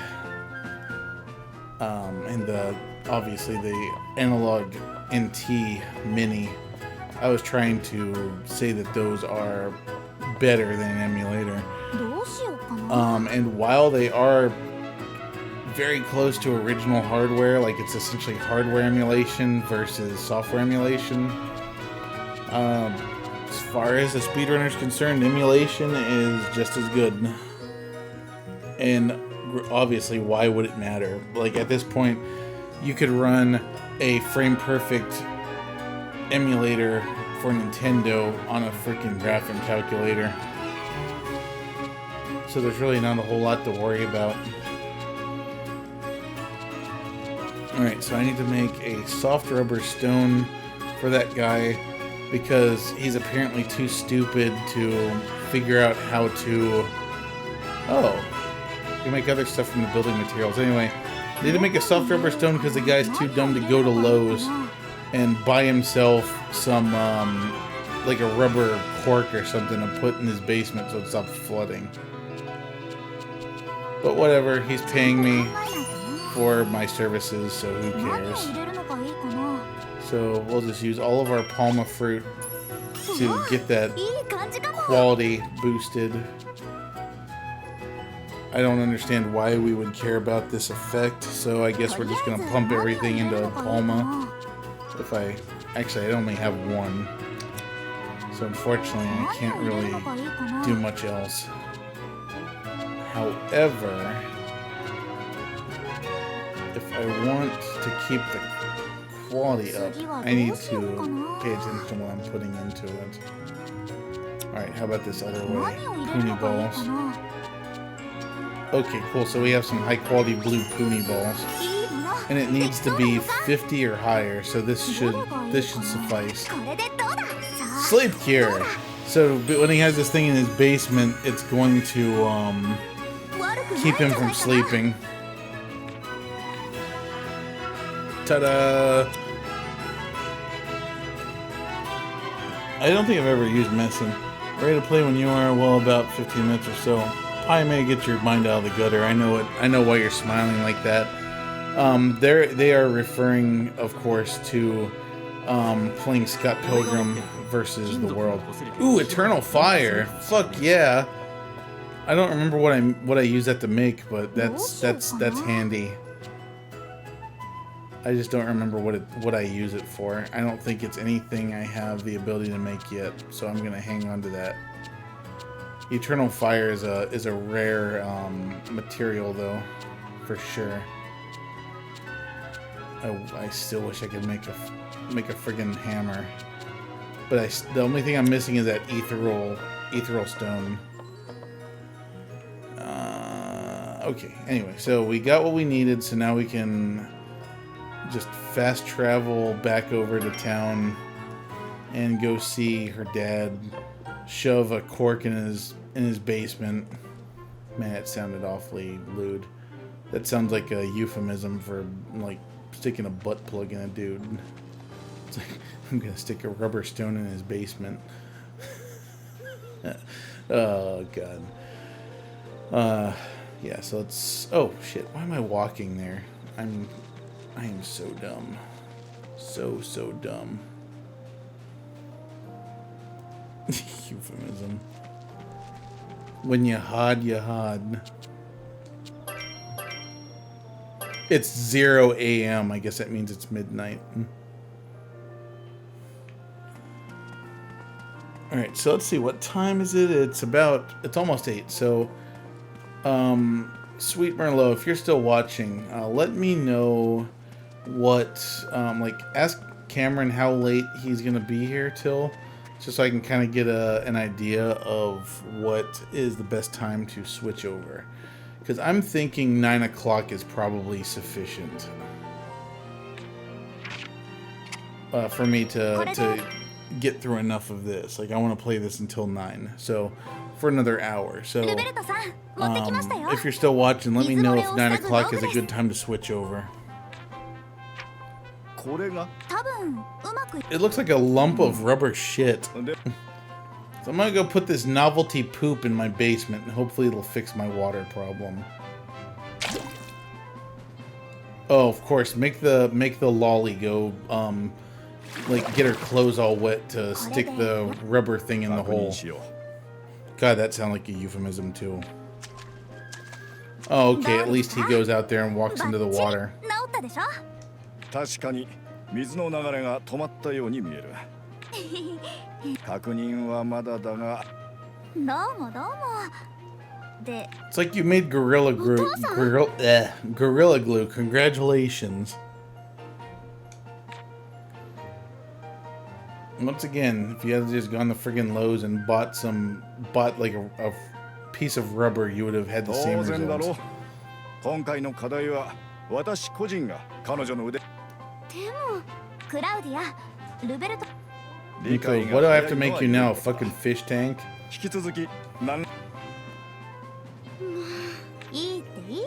obviously the analog NT Mini, I was trying to say that those are better than an emulator. And while they are very close to original hardware, like, it's essentially hardware emulation versus software emulation, as far as the speedrunner is concerned, emulation is just as good. And obviously, why would it matter? Like, at this point, you could run a frame-perfect emulator for Nintendo on a freaking graphing calculator. so there's really not a whole lot to worry about. Alright, so I need to make a soft rubber stone for that guy because he's apparently too stupid to figure out how to... Oh, you can make other stuff from the building materials. Anyway, I need to make a soft rubber stone because the guy's too dumb to go to Lowe's and buy himself some, like a rubber cork or something to put in his basement so it stops flooding. But whatever, he's paying me for my services, so who cares? So we'll just use all of our Palma fruit to get that quality boosted. I don't understand why we would care about this effect, so I guess we're just gonna pump everything into Palma. If I only have one, so unfortunately I can't really do much else. However, if I want to keep the quality up, I need to pay attention to what I'm putting into it. Alright, how about this other way? Poonie balls. Okay, cool, so we have some high quality blue Poonie balls. And it needs to be 50 or higher, so this should suffice. Sleep cure! So when he has this thing in his basement, it's going to keep him from sleeping. Ta-da! I don't think I've ever used messing. Ready to play when you are? Well, about 15 minutes or so. Probably may get your mind out of the gutter. I know it. I know why you're smiling like that. They are referring, of course, to playing Scott Pilgrim versus the World. Ooh, Eternal Fire! Fuck yeah! I don't remember what I use that to make, but that's handy. I just don't remember what I use it for. I don't think it's anything I have the ability to make yet, so I'm gonna hang on to that. Eternal Fire is a rare material, though, for sure. I still wish I could make a friggin' hammer, but the only thing I'm missing is that ethereal stone. Okay. Anyway, so we got what we needed, so now we can just fast travel back over to town and go see her dad shove a cork in his basement. Man, it sounded awfully lewd. That sounds like a euphemism for like sticking a butt plug in a dude. It's like, I'm gonna stick a rubber stone in his basement. Oh god. Yeah, so let's... Oh shit, why am I walking there? I am so dumb. So dumb. Euphemism. When you hod, you hod. It's 0 a.m. I guess that means it's midnight. Alright, so let's see. What time is it? It's almost 8. So, Sweet Merlot, if you're still watching, let me know what, ask Cameron how late he's going to be here till, just so I can kind of get an idea of what is the best time to switch over. Because I'm thinking 9 o'clock is probably sufficient for me to get through enough of this. Like, I want to play this until 9, so for another hour. So if you're still watching, let me know if 9 o'clock is a good time to switch over. It looks like a lump of rubber shit. So I'm gonna go put this novelty poop in my basement and hopefully it'll fix my water problem. Oh, of course, make the lolly go like get her clothes all wet to stick the rubber thing in the hole. God, that sounds like a euphemism too. Oh, okay, at least he goes out there and walks into the water. 確かに水の流れが止まったように見える。確認はまだだが。どうもどうも。で、 It's like you made Gorilla Glue. Congratulations. Once again, if you had just gone to friggin' Lowe's and bought like a piece of rubber, you would have had the same 当然だろう results. 今回の課題は私個人が彼女の腕でもクラウディアルベルト Nico, what do I have to make you now? A fucking fish tank? 引き続き何いいっていい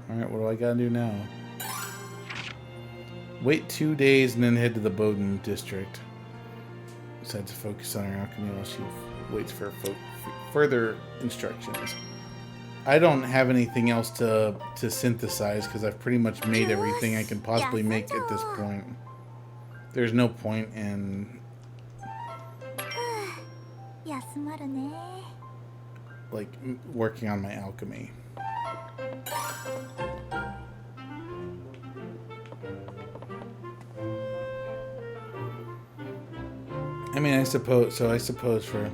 Alright, what do I gotta do now? Wait 2 days and then head to the Bowden district. Decides to focus on her alchemy while she waits for further instructions. I don't have anything else to synthesize because I've pretty much made everything I can possibly make at this point. There's no point in 休まるね like working on my alchemy. I mean, I suppose for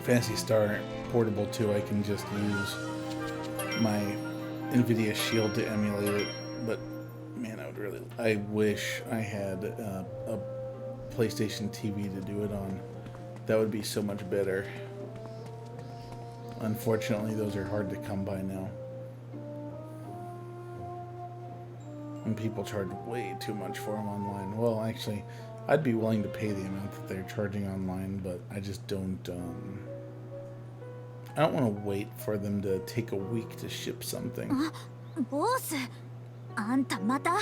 Fantasy Star Portable 2, I can just use my NVIDIA Shield to emulate it. But man, I wish I had a PlayStation TV to do it on. That would be so much better. Unfortunately, those are hard to come by now. And people charge way too much for them online. Well, actually, I'd be willing to pay the amount that they're charging online, but I just don't, I don't want to wait for them to take a week to ship something. ボスあんたまた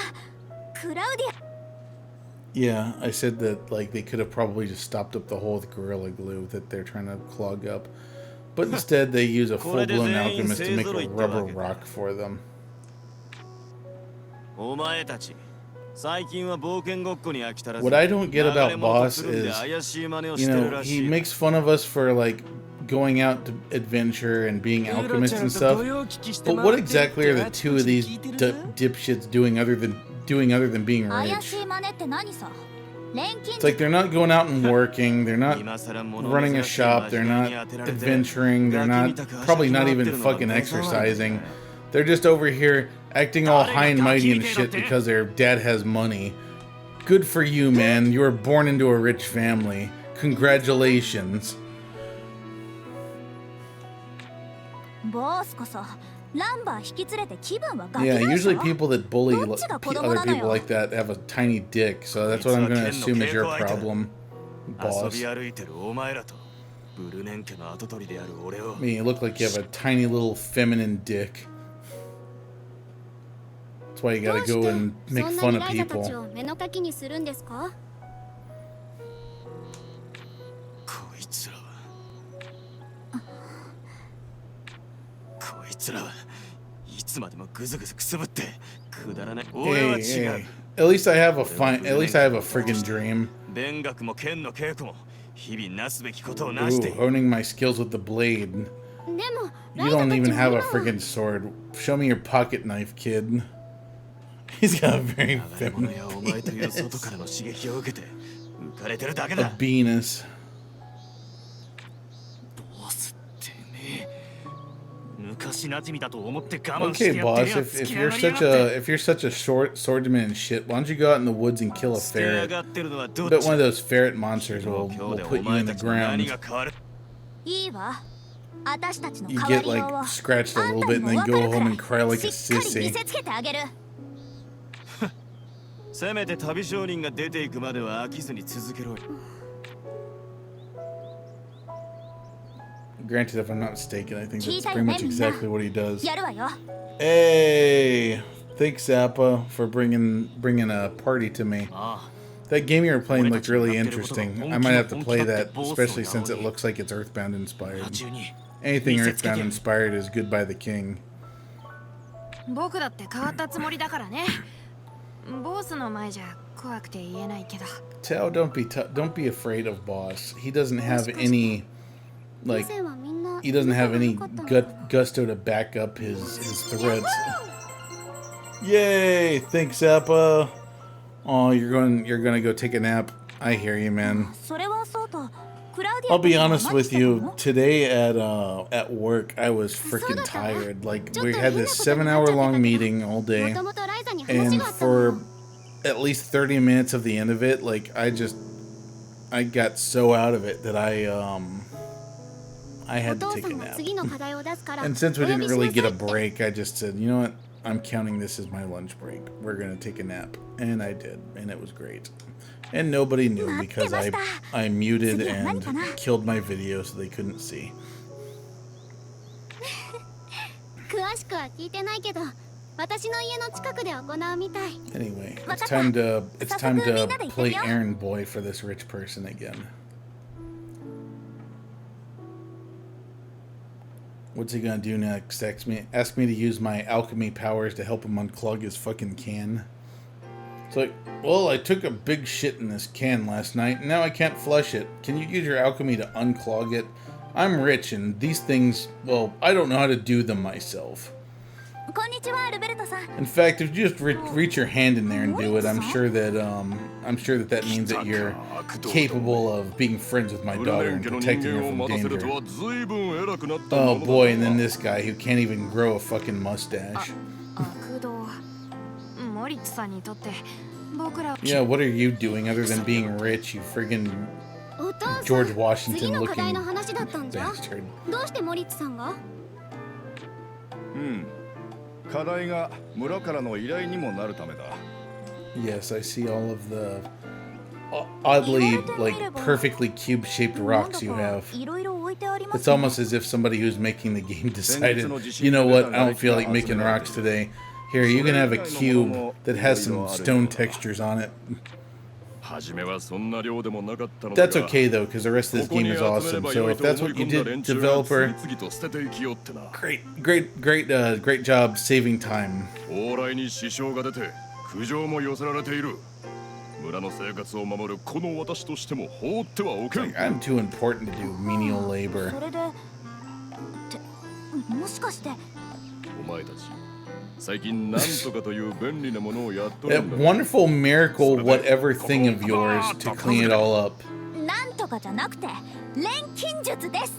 クラウディ Yeah, I said that, like, they could have probably just stopped up the hole with Gorilla Glue that they're trying to clog up. But instead, they use a full-blown alchemist to make a rubber rock for them. お前たち最近は冒険ごっこに飽きたらず What I don't get about Boss 流れ is, 怪しい真似をし you てる know, らし he い makes fun of us for, like, going out to adventure and being alchemists and stuff. But what exactly are the two of these dipshits doing other than being 怪 rich? しい真似って何さ錬金 It's like they're not going out and working, they're not 今更物 running a 珍しい shop, 真 they're 面 not 目に当てられて adventuring, they're not probably not even fucking exercising. They're just over here acting all high and mighty and shit because their dad has money. Good for you, man. You were born into a rich family. Congratulations. ボスこそランバー引き連れて気分はガキ Yeah, 大 usually 将 people that bully What's a other people like that have a tiny dick, so that's what I'm gonna assume is your problem, 遊 boss. び歩いてるお前らとブルネン家の跡取りである俺を I mean, you look like you have a tiny little feminine dick. That's why you gotta go and make そんな fun に of ライザた people. ちを目の敵にするんですかこいつらはこいつらはいつまでもグズグズくすぶってくだらない俺は Hey, 違 hey. う At least I have a friggin' dream. 勉学も剣の稽古も日々なすべきことをな Ooh, して honing my skills with the blade. でも You don't even have a friggin' sword. Show me your pocket knife, kid. He's got a very 流れ物 feminine やお前という外からの刺激を受けて浮かれてるだけ a だ Venus. ボスってね昔なじみだと思って我慢し Okay, てやってる boss. や If つ you're such a short swordsman and shit, why don't you go out in the woods and kill a 捨てや ferret? がってるのはど I っ bet ち one of だ those ferret monsters 今 will 日で put お you 前 in た the ちの何 ground. が変わるいいわ私たちの You 変わ get りようを like scratched a あん little た bit に and も then 分 go かるく home ら and cry い like a しっかり見 sissy. せつけてあげるせめて旅商人が出ていくまでは飽きずに続けろよ Granted, if I'm not mistaken, I think that's Cheetah pretty much men, exactly what he does. やるわよ Hey, thanks Zappa for bringing a party to me. あ That game you were playing looked really interesting. I might have to play that, especially since it looks like it's Earthbound あ inspired. 中に Anything 見せつけて Earthbound inspired is good by the king. 僕だって変わったつもりだからね。ボスの前じゃ怖くて言えないけど。 Tao, don't be afraid of Boss. He doesn't have any, 以 like, 前はみんな he doesn't have any 仲良かったの gusto to back up his threats. Yay! Thanks, Zappa. Oh, you're gonna go take a nap. I hear you, man. それはそうとクラウディア I'll be たちは honest 何 with してた you. の Today at work, I was freaking tired. Like we had this 7-hour-long meeting all も day, ともとライザに話 and があったの for at least 30 minutes of the end of it, like I just I got so out of it that I had to take a nap. And since we didn't really get a break, I just said, you know what? I'm counting this as my lunch break. We're gonna take a nap, and I did, and it was great. And nobody knew because I muted and killed my video so they couldn't see. 詳しくは聞いてないけど、私の家の近くで行うみたい。 Anyway, it's time to play errand boy for this rich person again. What's he gonna do next? Ask me to use my alchemy powers to help him unclog his fucking can. It's like, well, I took a big shit in this can last night, and now I can't flush it. Can you use your alchemy to unclog it? I'm rich, and these things, well, I don't know how to do them myself. こんにちは、ルベルトさん。 In fact, if you just reach your hand in there and do it, I'm sure that that means that you're capable of being friends with my daughter and protecting her from danger. Oh boy, and then this guy who can't even grow a fucking mustache. 悪童モリッツさんにとって僕ら Yeah, what are you doing other than being rich, you friggin' お父さん、 George Washington 次の課 looking 題の話だったんじゃ。 bastard? どうしてモリッツさんが？課題が村からの依頼にもなるためだ。 Yes, I see all of the oddly, like, perfectly cube-shaped rocks you have. いろいろ置いてあります It's almost as if somebody who's making the game decided, you know what, I don't feel like making rocks today. Here, you can have a cube that has some stone textures on it. 初めはそんな量でもなかったの That's okay though, because the rest of this game is awesome. So if that's what you did, developer, great job saving time. 往来に支障が出て苦情も寄せられている。村の生活を守るこの私としても放ってはおけん。 I'm too important to do menial labor. それでってもしかしてお前たち最近なんとかという便利なものをやっとる That んだ。 wonderful miracle whatever thing of yours to clean it all up. なんとかじゃなくて錬金術です。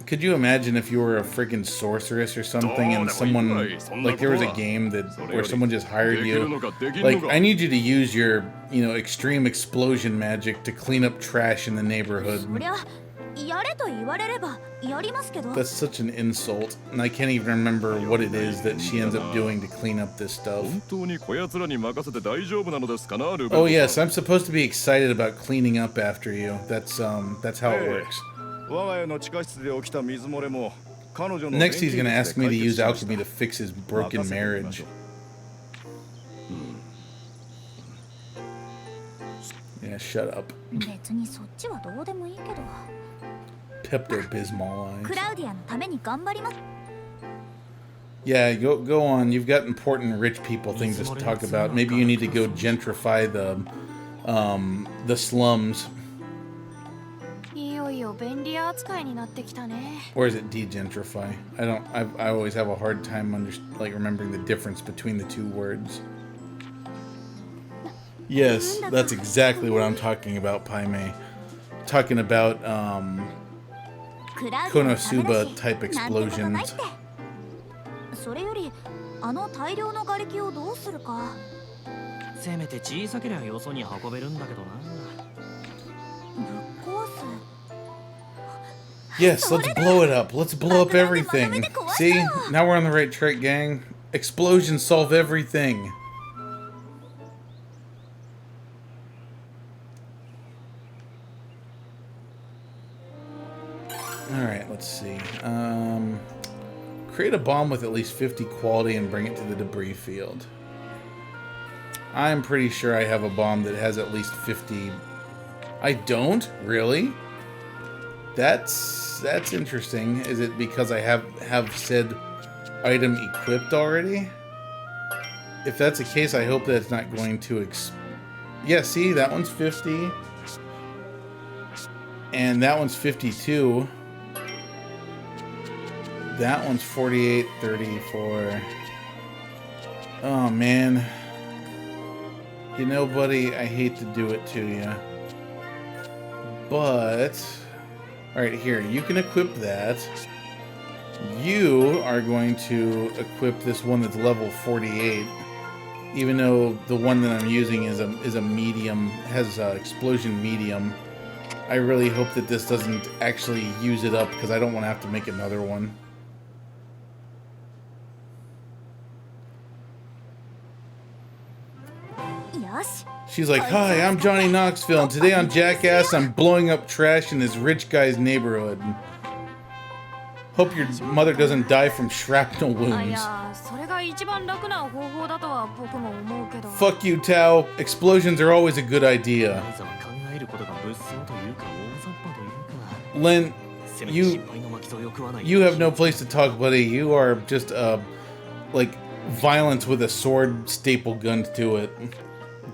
Could you imagine if you were a friggin' sorceress or something and someone, like there was a game that where someone just hired you, like, I need you to use your, extreme explosion magic to clean up trash in the neighborhood. そりゃやれと言われればやりますけど。 That's such an insult, and I can't even remember what it is that she ends up doing to clean up this stuff. 本当にこやつらに任せて大丈夫なのですかな、ルベルト Oh yes, I'm supposed to be excited about cleaning up after you. That's how it works. 我が家の地下室で起きた水漏れも彼女の Next he's gonna ask me to use 錬金術 alchemy で to fix his broken marriage. Yeah, shut up. 別にそっちはどうでもいいけど。 Pepto-Bismol ク eyes. ラウディアのために頑張ります。 Yeah, go on. You've got important rich people things to talk about. Maybe you need to go gentrify the slums. いよいよ便利扱いになってきたね。 Or is it de-gentrify? I always have a hard time remembering the difference between the two words. Yes, that's exactly what I'm talking about, Paime. Talking about クラウディアのためだし Konosuba type なんてことない explosions. ってそれよりあの大量の瓦礫をどうするか。せめて小さけりゃよそに運べるんだけどな。ぶっ壊す。 Yes, let's blow it up. Let's blow up everything. See? Now we're on the right track, gang. Explosions solve everything. Alright, let's see. Create a bomb with at least 50 quality and bring it to the debris field. I'm pretty sure I have a bomb that has at least 50... I don't? Really? That's interesting. Is it because I have said item equipped already? If that's the case, I hope that's not going to yeah, see, that one's 50. And that one's 52. That one's 48, 34. Oh, man. You know, buddy, I hate to do it to you. But... Alright, here, you can equip that. You are going to equip this one that's level 48. Even though the one that I'm using is a medium, has explosion medium. I really hope that this doesn't actually use it up because I don't want to have to make another one. She's like, "Hi, I'm Johnny Knoxville, and today on Jackass, I'm blowing up trash in this rich guy's neighborhood. Hope your mother doesn't die from shrapnel あい wounds." やそれが一番楽な方法だとは僕も思うけど Fuck you, Tao. Explosions are always a good idea. ライザは考えることが物騒というか大雑把というか Len, せめて you 失敗の巻き添えを食わない you have no place to talk, buddy. You are just like violence with a sword staple gun to it.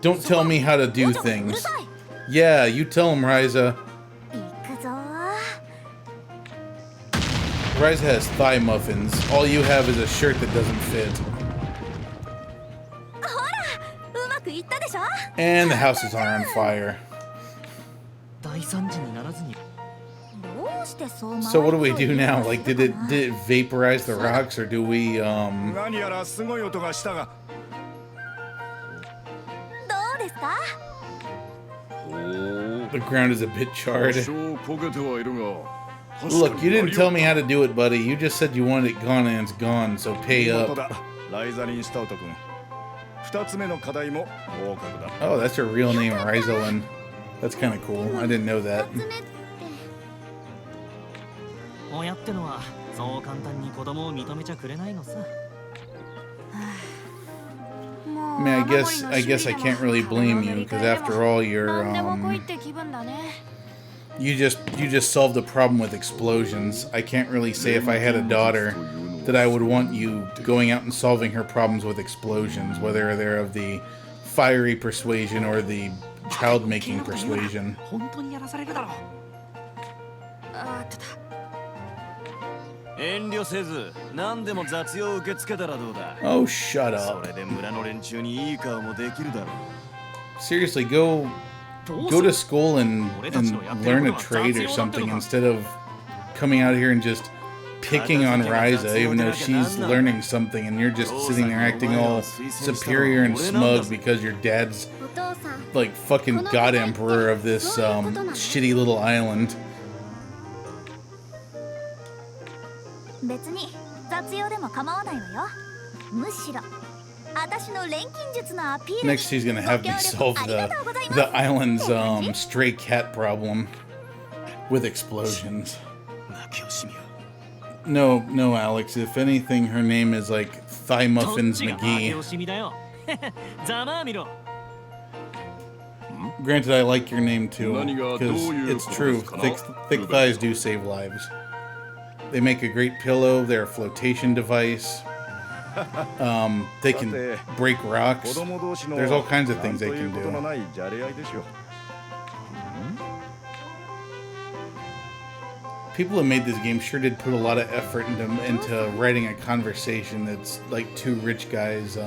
Don't tell me how to do things. Yeah, you tell him, Ryza. 行くぞ Ryza has thigh muffins. All you have is a shirt that doesn't fit. うまくいったでしょ And the houses are on fire. 大惨事にならずに どうしてそう So what do we do now? Like, did it vaporize the rocks, or do we 何やらすごい音がしたが。どうですか the ground is a bit charred? 多少焦げてはいるが。 Look, you didn't tell me how to do it, buddy. You just said you wanted it gone and it's gone, so pay 本当 up. だ。ライザリンスタウト君。二つ目の課題も合格だ。 Oh, that's her real name, Ryzelyn. That's kind of cool. I didn't know that. 集めって 親ってのはそう簡単に子供を認めちゃくれないのさ I mean, I guess I can't really blame you because after all, you're 何でも来いって気分だね you just solved a problem with explosions. I can't really say if I had a daughter that I would want you going out and solving her problems with explosions, whether they're of the fiery persuasion or the child-making persuasion. 本当にやらされるだろうあった遠慮せず何でも雑用受け付けたらどうだ Oh, shut そ up. れで村の連中にいい顔もできるだろう Seriously, go to school and learn a trade or something instead of coming out here and just picking on Ryza, even though she's learning something and you're just sitting there acting all superior and smug because your dad's お父さん like fucking god emperor of this shitty little island. 別に雑用でも構わないわよむしろ私の錬金術のアピール Next, she's gonna have me solve the island's stray cat problem with explosions. 泣き惜しみよ No, Alex. If anything, her name is like Thigh どっ Muffins ちが負け McGee. 惜しみだよざまあみろ Granted, I like your name too, 何が because どういう it's こと true. ですかな？ Thick thighs do save lives. They make a great pillow. They're a flotation device. They can break 子 rocks. 供同士の There's all kinds of things なん they という can ことの do. ないじゃれ合いでしょ People who made this game sure did put a lot of effort into writing a conversation that's like two rich guys,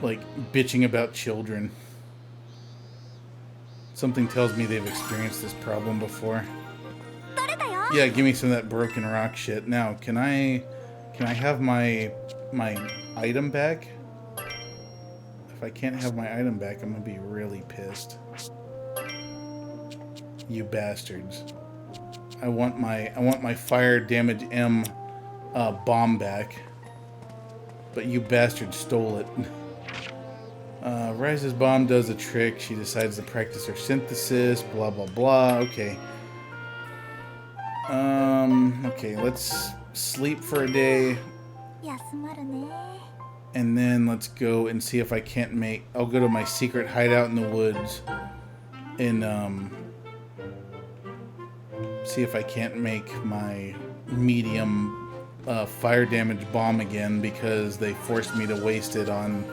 like bitching about children. Something tells me they've experienced this problem before. 取れたよ Yeah, give me some of that broken rock shit. Now, can I have my item back? If I can't have my item back, I'm gonna be really pissed. You bastards. I want my fire damage M bomb back. But you bastards stole it. Ryza's bomb does a trick. She decides to practice her synthesis. Blah blah blah. Okay. Okay, let's sleep for a day. 休まるね And then let's go and see if I can't make... I'll go to my secret hideout in the woods. And, see if I can't make my medium fire damage bomb again because they forced me to waste it on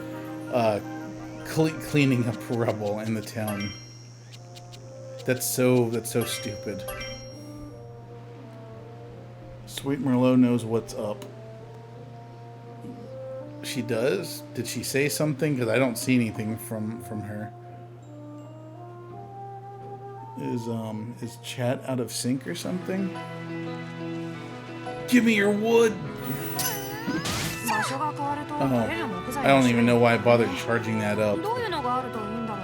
cleaning up rubble in the town. That's so stupid. Sweet Merlot knows what's up. She does? Did she say something? Because I don't see anything from her. Is chat out of sync or something? Give me your wood! 場所が変わると Oh, 取れる木材 I don't even know why I bothered charging that up. どういうのがあるといいんだろ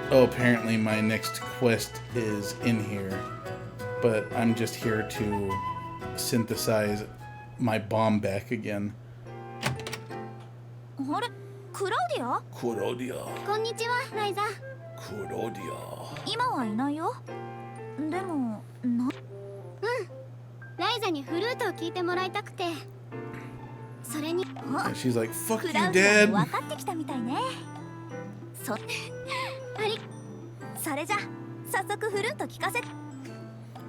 う Oh, apparently my next quest is in here. But I'm just here to synthesize my bomb back again. あれクラウディア Claudia. こんにちはライザ Claudia. 今はいないよでもライザにフルートを聞いてもらいたくてそれに And she's like, fuck ク you, ラウディア Dad. も分かってきたみたいねそそれじゃ早速フルート聞かせ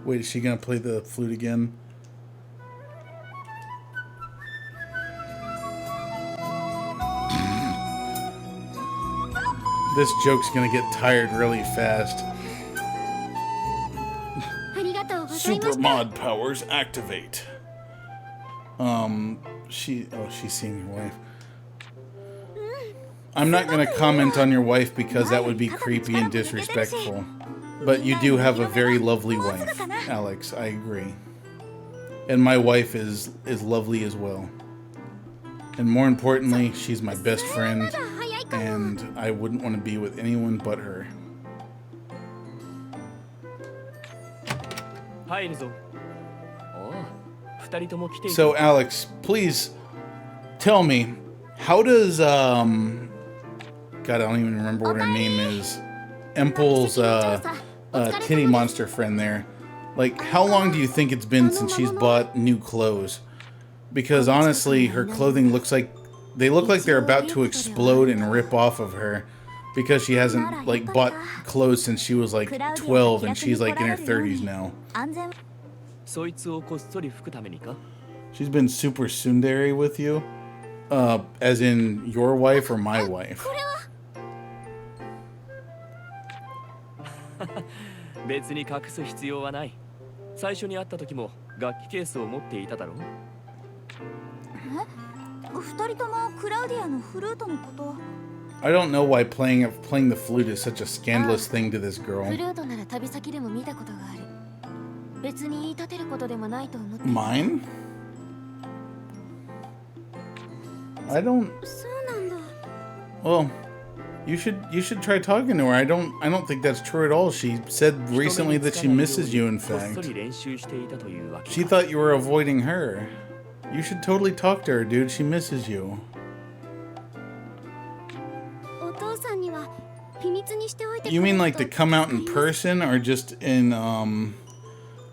Wait, is she gonna play the flute again? This joke's gonna get tired really fast. ありがとうございま Super した mod powers activate. She's seeing your wife. I'm not gonna comment on your wife because that would be creepy and disrespectful. But you do have a very lovely wife, Alex. I agree. And my wife is lovely as well. And more importantly, she's my best friend, and I wouldn't want to be with anyone but her. 入るぞ。おう、二人とも来ている。 So, Alex, please tell me, how does God, I don't even remember what her name is. Empel's titty monster friend there. Like, how long do you think it's been since she's bought new clothes? Because honestly, her clothing looks like they look like they're about to explode and rip off of her because she hasn't like bought clothes since she was like 12 and she's like in her 30s now. 安全そいつをこっそり吹くためにか She's been super tsundere with you, as in your wife or my wife. 別に隠す必要はない。最初に会った時も楽器ケースを持っていただろう。二人ともクラウディアのフルートのこと I don't know why playing the flute is such a scandalous thing to this フ girl. ルートなら旅先でも見たことがある別に言い立てることでもないと思って Mine? I don't. そうなんだ Well, you should try talking to her. I don't think that's true at all. She said recently that she misses you. In こっそ fact, り練習していたというわけ she か。 thought you were avoiding her. You should totally talk to her, dude. She misses you. お父さんには秘密にしておいて You mean like to come out in person or just in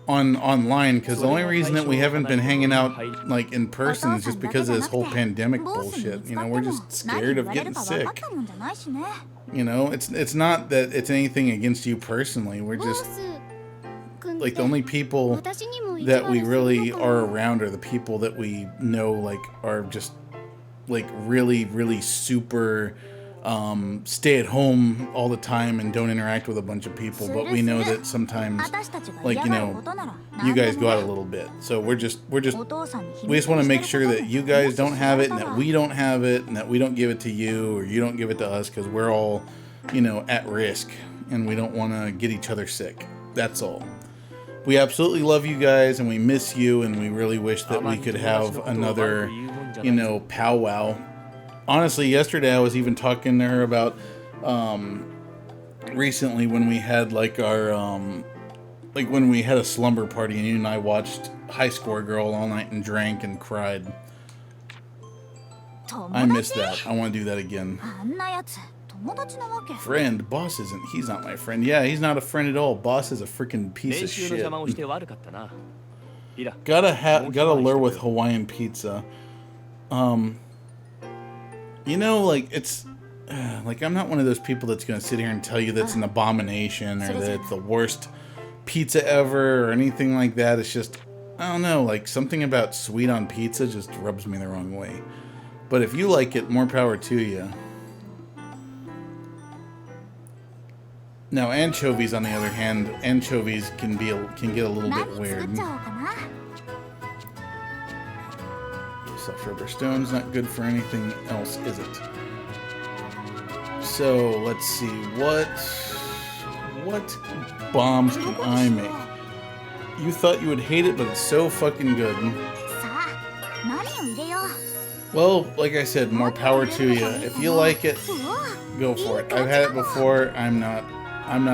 online? Because the only reason that we haven't been hanging out like in person is just because of this whole pandemic bullshit. You know, we're just scared of getting sick. たもんじゃないしね You know, it's not that it's anything against you personally. We're ボ just ス君っ like て the only people 私にも意地 that 悪 we するの really かな are around are the people that we know like are just like really super stay at home all the time and don't interact with a bunch of people, but we know that sometimes 私たちが like 嫌 you がる know ことなら you 何で guys も go ね out a little bit, so we're just お父さんに秘 we 密 just want to に make して sure ること that you guys もし don't have it 知ら and れた that ら we don't have it and that we don't give it to you or you don't give it to us because we're all, you know, at risk and we don't want to get each other sick. That's all. We absolutely love you guys and we miss you and we really wish that we could have another, you know, powwow. Honestly, yesterday I was even talking to her about recently when we had like our like when we had a slumber party and you and I watched High Score Girl all night and drank and cried. 友 I miss 達 that. I want to do that again. あんなやつ友達なわけ Friend, boss he's not my friend. Yeah, he's not a friend at all. Boss is a freaking piece 練 of 習の shit. 邪魔をして悪かったな。いら。 Gotta lure with Hawaiian pizza. You know, like it's like I'm not one of those people that's gonna sit here and tell you that's an abomination or that it's the worst pizza ever or anything like that. It's just I don't know, like something about sweet on pizza just rubs me the wrong way. But if you like it, more power to you. Now anchovies, on the other hand, anchovies can get a little 何 bit 作 weird. っちゃおうかな Soft rubber stone's not good for anything else, is it? So let's see what bombs can I make? You thought you would hate it, but it's so fucking good. さあ何を入れよう Well, like I said, more power to you. If you like it, うわ go for it. I've had it before. I'm not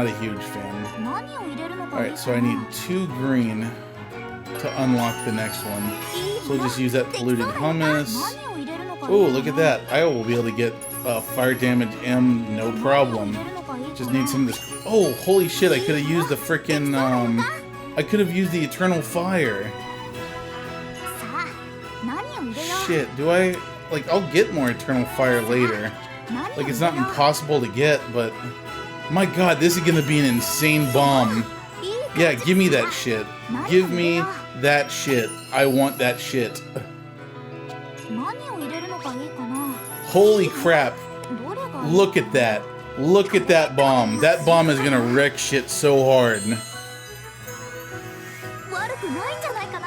a huge fan. 何を入れるのか All right, so I need 2 green to unlock the next one. So we'll just use that polluted hummus. 何を入れるのか Oh, look at that. I will be able to get fire damage M, no problem. Just need some of this. Oh, holy shit, I could have used the frickin', I could have used the eternal fire. さあ何を入れよう Shit, do I, like, I'll get more eternal fire later. 何を Like, 入 it's れ not よう impossible to get, but my god, this is gonna be an insane bomb. いい感 Yeah, じ give me that shit. Give me that shit. I want that shit. 何を入れるのがいいかな Holy crap. どれがいい Look at that. Look at that bomb. That bomb is gonna wreck shit so hard. 悪くないんじゃないかな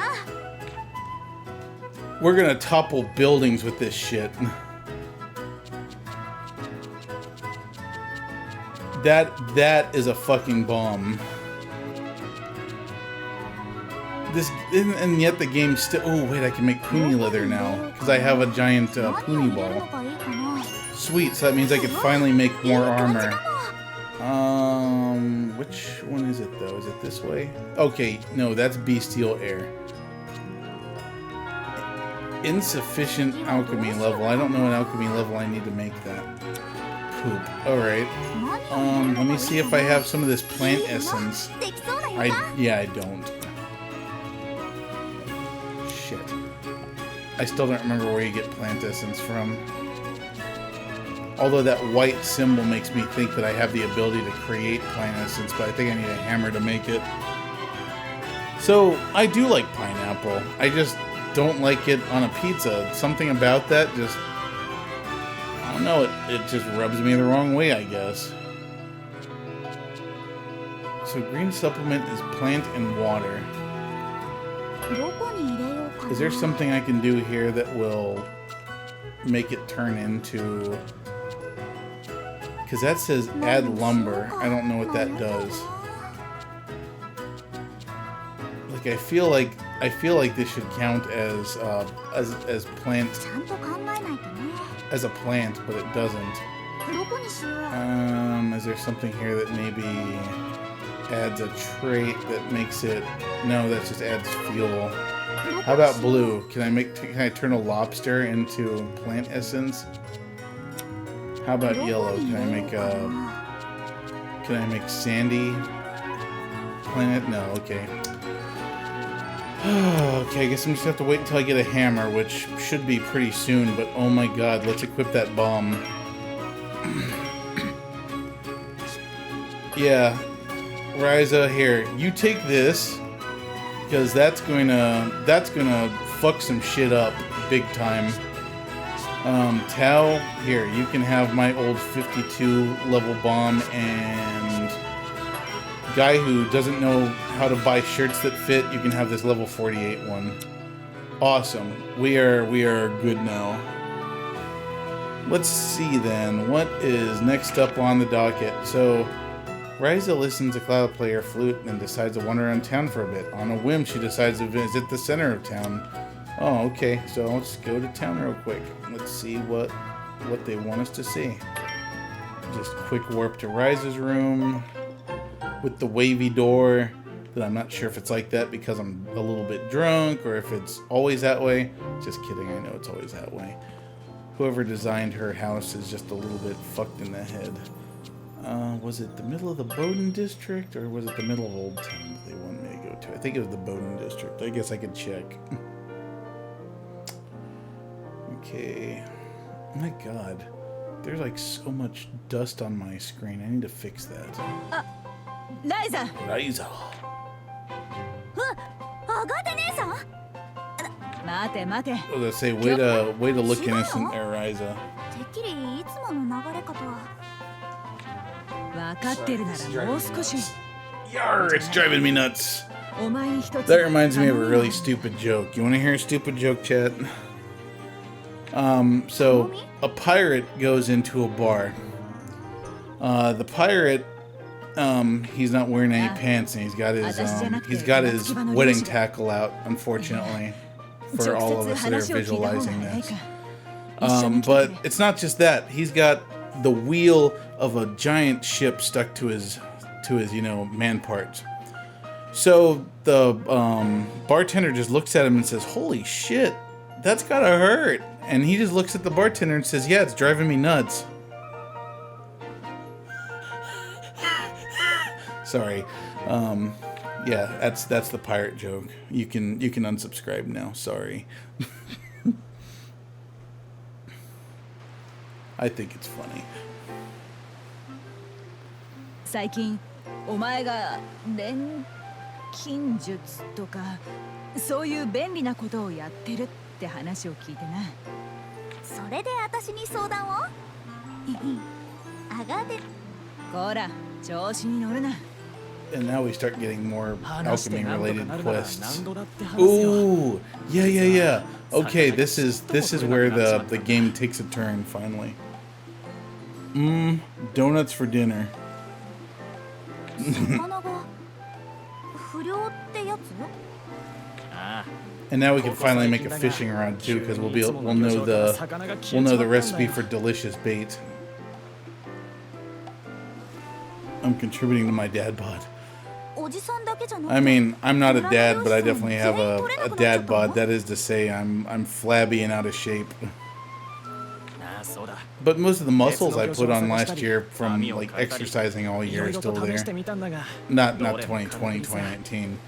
We're gonna topple buildings with this shit. That is a fucking bomb. This and yet the game still. Oh wait, I can make pony leather now because I have a giant 何を pony 入れるの ball. がいいかな Sweet, so that means I can finally make いい more 感じ armor. かも Which one is it though? Is it this way? Okay, no, that's bestial air. Insufficient alchemy level. I don't know what alchemy level I need to make that. Poop. Alright. 何を入れるのがいいかな Let me see if I have some of this plant essence. できそうだよな Yeah, I don't. Shit. I still don't remember where you get plant essence from. Although that white symbol makes me think that I have the ability to create plant essence, but I think I need a hammer to make it. So, I do like pineapple. I just don't like it on a pizza. Something about that just... I don't know, it just rubs me the wrong way, I guess. So green supplement is plant and water. どこに入れようかな Is there something I can do here that will make it turn into... Because that says add lumber. I don't know what that does. Like I feel like this should count as plant ちゃんと考えないとね as a plant, but it doesn't. どこにしよう Is there something here that maybe adds a trait that makes it? No, that just adds fuel. How about blue? Can I turn a lobster into plant essence? How about yellow? Can I make sandy planet? No, okay. Okay, I guess I'm just gonna have to wait until I get a hammer, which should be pretty soon, but oh my god, let's equip that bomb. Yeah. Ryza, here, you take this, because that's gonna fuck some shit up big time. Tao, here, you can have my old 52 level bomb, and guy who doesn't know how to buy shirts that fit, you can have this level 48 one. Awesome. We are good now. Let's see then, what is next up on the docket? So, Ryza listens to Cloud play her flute and decides to wander around town for a bit. On a whim, she decides to visit the center of town. Oh, okay, so let's go to town real quick. Let's see what they want us to see. Just quick warp to Ryza's room with the wavy door that I'm not sure if it's like that because I'm a little bit drunk or if it's always that way. Just kidding, I know it's always that way. Whoever designed her house is just a little bit fucked in the head. Was it the middle of the Bowden district or was it the middle of Old Town that they wanted me to go to? I think it was the Bowden district. I guess I could check. Okay. My god. There's like so much dust on my screen. I need to fix that. Ryza! Ryza. アガテ姉さん待て待て I was gonna say, way to look innocent there, Ryza. てっきりいつもの流れかとは分かってるならもう少し Yarr, it's driving me nuts. That reminds me of a really stupid joke. You want to hear a stupid joke, chat? So a pirate goes into a bar. The pirate, he's not wearing any pants, and he's got his wedding tackle out. Unfortunately, for all of us that are visualizing this. But it's not just that. He's got the wheel of a giant ship stuck to his man parts. So the bartender just looks at him and says, "Holy shit, that's gotta hurt." And he just looks at the bartender and says, "Yeah, it's driving me nuts." Sorry. Yeah, that's the pirate joke. You can unsubscribe now. Sorry. I think it's funny. 最近お前が錬金術とかそういう便利なことをやってるって話を聞いてな。それで私に相談をあがでこら調子に乗るな。 And now we start getting more alchemy related quests. Ooh, yeah. Okay, this is where the game takes a turn finally. Donuts for dinner. 魚が不良ってやつ And now we can finally make a fishing rod too, because we'll know the recipe for delicious bait. I'm contributing to my dad bod. おじさんだけじゃなくて I mean, I'm not a dad, but I definitely have a dad bod. That is to say, I'm flabby and out of shape. But most of the muscles I put on last year from like exercising all year are still there. Not 2020, 2019.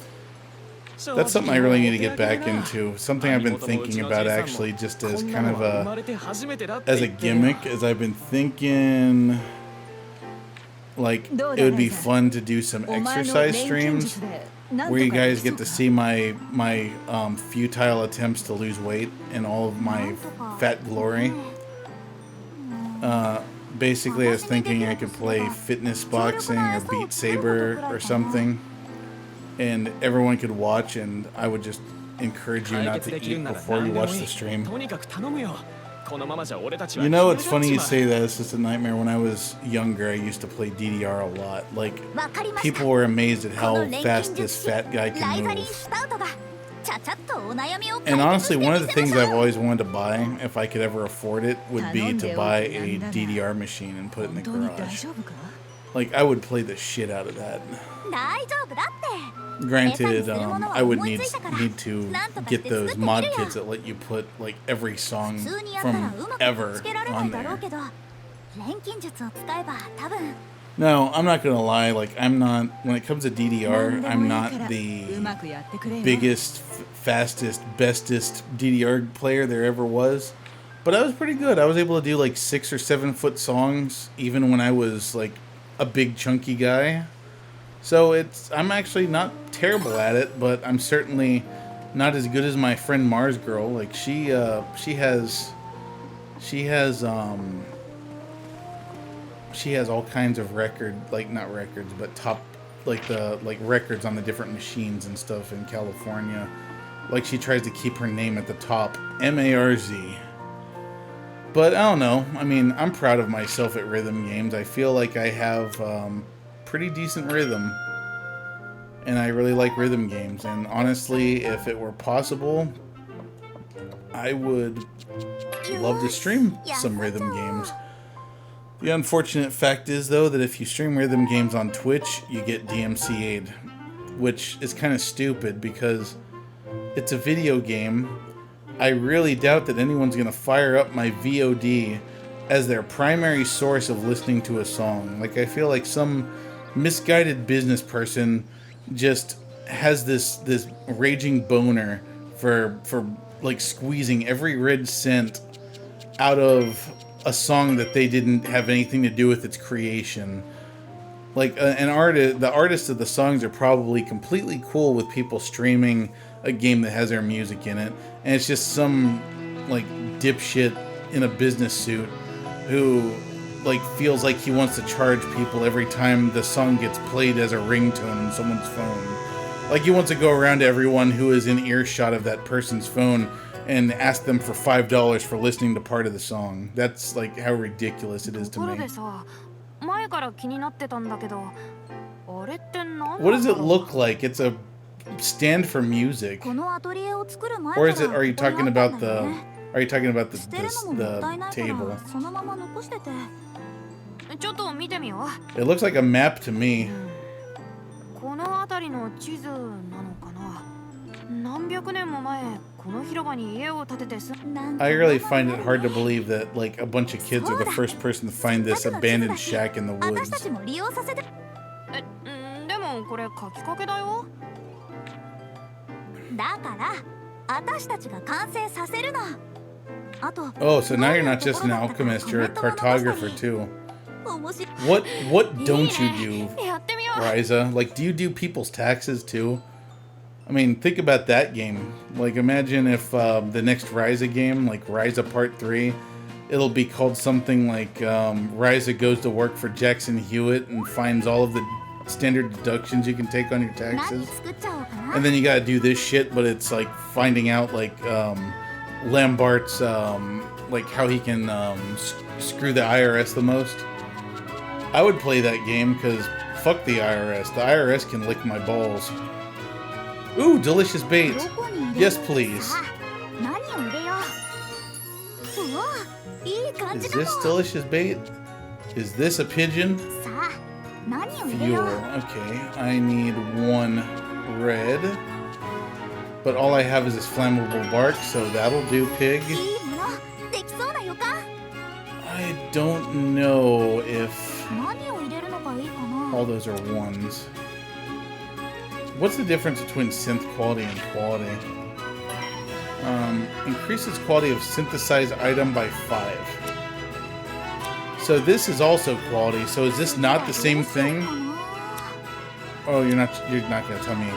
That's something I really need to get back into. Something I've been thinking about actually, just as kind of a gimmick, as I've been thinking. Like, it would be fun to do some exercise streams where you guys get to see my futile attempts to lose weight and all of my fat glory. Basically, I was thinking I could play fitness boxing or Beat Saber or something, and everyone could watch, and I would just encourage you not to eat before you watch the stream. You know, it's funny you say that. It's just a nightmare. When I was younger, I used to play DDR a lot. Like, people were amazed at how fast this fat guy can move. And honestly, one of the things I've always wanted to buy, if I could ever afford it, would be to buy a DDR machine and put it in the garage. Like, I would play the shit out of that. Granted, I would need to get those mod kits that let you put like every song from ever on there. No, I'm not gonna lie. Like, I'm not. When it comes to DDR, I'm not the biggest, fastest, bestest DDR player there ever was. But I was pretty good. I was able to do like 6 or 7 foot songs, even when I was like a big chunky guy. So I'm actually not terrible at it, but I'm certainly not as good as my friend Mars Girl. Like, she has all kinds of not records, but top, records on the different machines and stuff in California. Like, she tries to keep her name at the top, MARZ. But I don't know. I mean, I'm proud of myself at rhythm games. I feel like I have pretty decent rhythm, and I really like rhythm games. And honestly, if it were possible, I would love to stream some rhythm games. The unfortunate fact is, though, that if you stream rhythm games on Twitch, you get DMCA'd, which is kind of stupid because it's a video game. I really doubt that anyone's going to fire up my VOD as their primary source of listening to a song. Like, I feel like some misguided business person just has this raging boner for like squeezing every red cent out of a song that they didn't have anything to do with its creation. Like, the artists of the songs are probably completely cool with people streaming a game that has their music in it, and it's just some like dipshit in a business suit who like feels like he wants to charge people every time the song gets played as a ringtone on someone's phone. Like, he wants to go around to everyone who is in earshot of that person's phone and ask them for $5 for listening to part of the song. That's like how ridiculous it is to me. What does it look like? It's a stand for music. Or are you talking about Are you talking about 捨てるのももったい the ないか table? らそのまま残してて。ちょっと見てみよう。 It looks like a map to me. この辺りの地図なのかな。何百年も前この広場に家を建ててす。 I really find it hard to believe that like a bunch of kids are the first person to find this abandoned shack in the 私た woods. ちも利用させて。でもこれ書きかけだよ。だから私たちが完成させるの。あと。 Oh, so now you're not just an alchemist, you're a cartographer too. 面白い。 What don't you do, やってみよう。 Ryza? Like, do you do people's taxes too? I mean, think about that game. Like, imagine if the next Ryza game, like Ryza Part 3, it'll be called something like Ryza goes to work for Jackson Hewitt and finds all of the standard deductions you can take on your 何 taxes. 作っちゃおうかな。 And then you gotta do this shit, but it's like finding out like Lambart's like how he can screw the IRS the most. I would play that game because fuck the IRS. The IRS can lick my balls. Ooh, delicious bait. どこに入れる Yes, please. さあ何を入れよう。うわ、いい感じ Is かも。 this delicious bait? Is this a pigeon? さあ何を入れよ Fuel. う。 Okay, I need one red. But all I have is this flammable bark, so that'll do, pig. いいものできそうな予感。 I don't know if 何を入れるのがいいかな。 all those are ones. What's the difference between synth quality and quality? Increases quality of synthesized item by 5. So this is also quality. So is this not the same thing? Oh, you're not gonna tell me.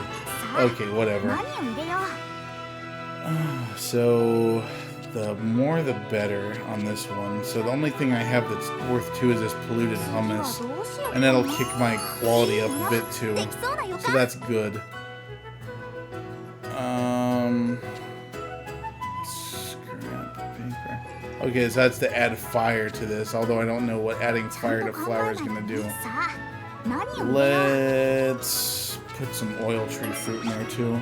Okay, whatever. 何を入れよう。 So the more the better on this one. So the only thing I have that's worth 2 is this polluted hummus. どうしようか And な。 that'll kick my quality up a bit too. できそうな予 So 感。 that's good. Scrap paper. Okay, so that's to add fire to this, although I don't know what adding fire to flour is gonna do. さあ何を入れよう。 Let's put some oil tree fruit in there too.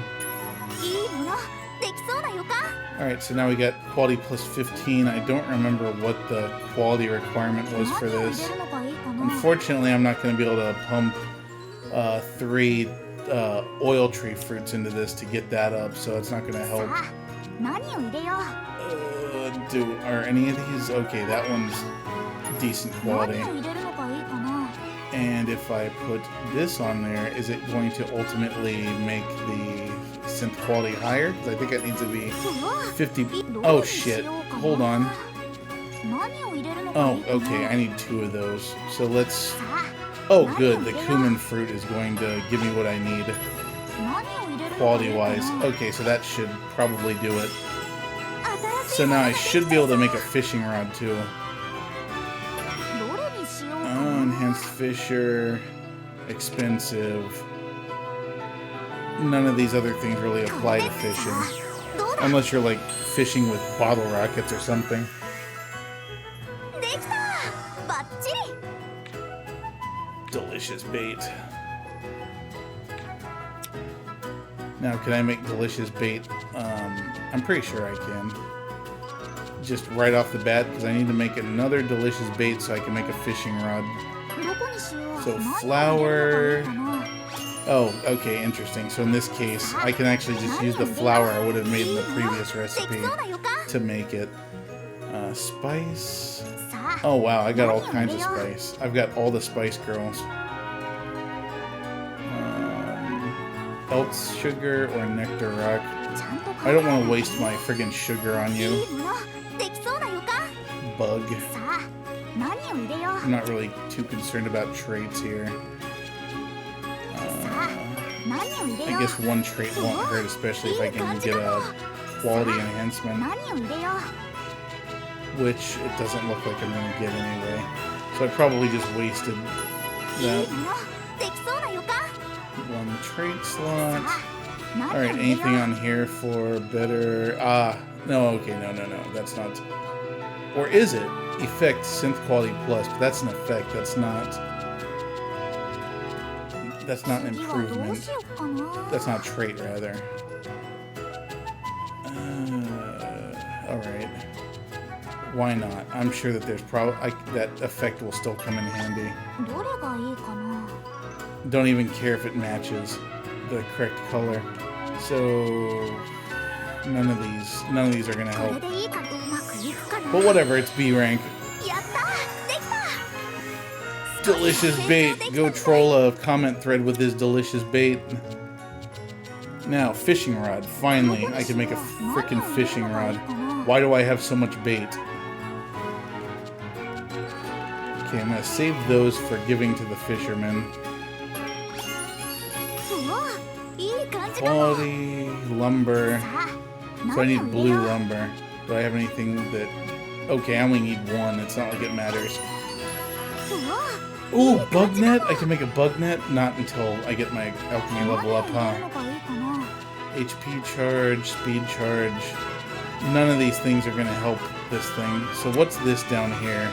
いいものできそうな予感。 Alright, so now we got quality plus 15. I don't remember what the quality requirement was for 何を入 this. れるのがいいかな。 Unfortunately, I'm not going to be able to pump 3 oil tree fruits into this to get that up, so it's not going to さ help. あ何を入れよう。 Are any of these? Okay, that one's decent 何 quality. を入れるのがいいかな。 And if I put this on there, is it going to ultimately make the synth quality higher? Because I think it needs to be うわ 50. ど Oh れにし shit. ようかな。 Hold on. 何を入れるのがい Oh, いかな。 okay. I need 2 of those. So let's. さあ Oh, good. The cumin fruit is going to give me what I need 何を入れるのがいいかな。 quality wise. Okay, so that should probably do it. 新しい So も now のが I でき should た be able to ぞ。 make a fishing rod too. どれにしようかな。 Enhanced fisher. Expensive. None of these other things really apply to fishing. どうだ。 Unless you're like fishing with bottle rockets or something. できた。バッチリ。 Delicious bait. Now, can I make delicious bait? I'm pretty sure I can. Just right off the bat, because I need to make another delicious bait so I can make a fishing rod. どこにしよう。 So 何を入れるのがいい flour. かな。 Oh, okay, interesting. So in this case, I can actually just use the flour I would have made in the previous でき recipe そうな予感。 to make it. Spice. さあ Oh wow, I got all kinds of spice. I've got all the spice girls. Elt's sugar or nectar rock. ちゃんと考 I え don't want to waste my friggin' sugar on い you, いものできそうな予感。 bug. さあ何を入れよう。 I'm not really too concerned about traits here. さあ何を入れ I よう。 guess one trait won't hurt, especially if I can get a quality enhancement, 何を入れよう。 which it doesn't look like I'm going to get anyway. So I probably just wasted いい that ものできそうな予感。 one trait さ slot. あ何を Alright, 入れよ anything う。 on here for better... no, okay, no, that's not... Or is it? Effect, synth quality plus, but that's an effect, that's not an 次はどう improvement. しようかな。 That's not a trait, rather. Alright. Why not? I'm sure that there's probably that effect will still come in handy. どれがいいかな。 Don't even care if it matches the correct color. So none of these are gonna これ help. でいいかな。うまくいくかな。 But whatever, it's B rank. やったできた。 Delicious bait. Go troll a comment thread with this delicious bait. Now, fishing rod. Finally, I can make a freaking fishing rod. Why do I have so much bait? Okay, I'm gonna save those for giving to the fishermen. うわ、いい感じかも。 Quality lumber. さあ、 So I 何を need 入れ blue よう。 lumber. Do I have anything that... Okay, I only need one. It's not like it matters. うわ、 Ooh, bug net? I can make a bug net? Not until I get my alchemy level up, 何を huh? 入れるのがいいかな。 HP charge, speed charge. None of these things are going to help this thing. So what's this down here?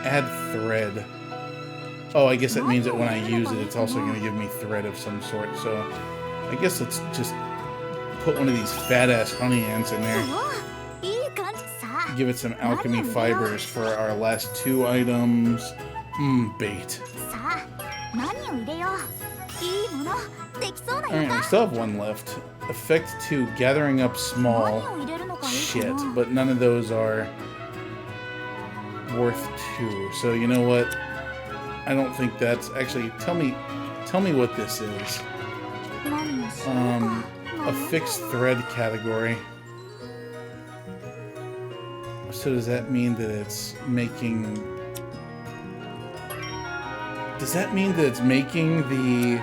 Add thread. Oh, I guess that means that when I use it, it's also going to give me thread of some sort. So I guess let's just put one of these fat-ass honey ants in う there. わ、いい感じ。さあ、 Give it some alchemy fibers for our last 2 items. Bait. さあ、何を入れよう。いいものできそうな Alright, 予 we 感。 still have one left. Effect 2, gathering up 何 small. を入れるのがいいか Shit, な。 but none of those are worth 2. So you know what? I don't think that's actually. Tell me what this is. 何をしようか。 A fixed thread category. So does that mean that it's making? Does that mean that it's making the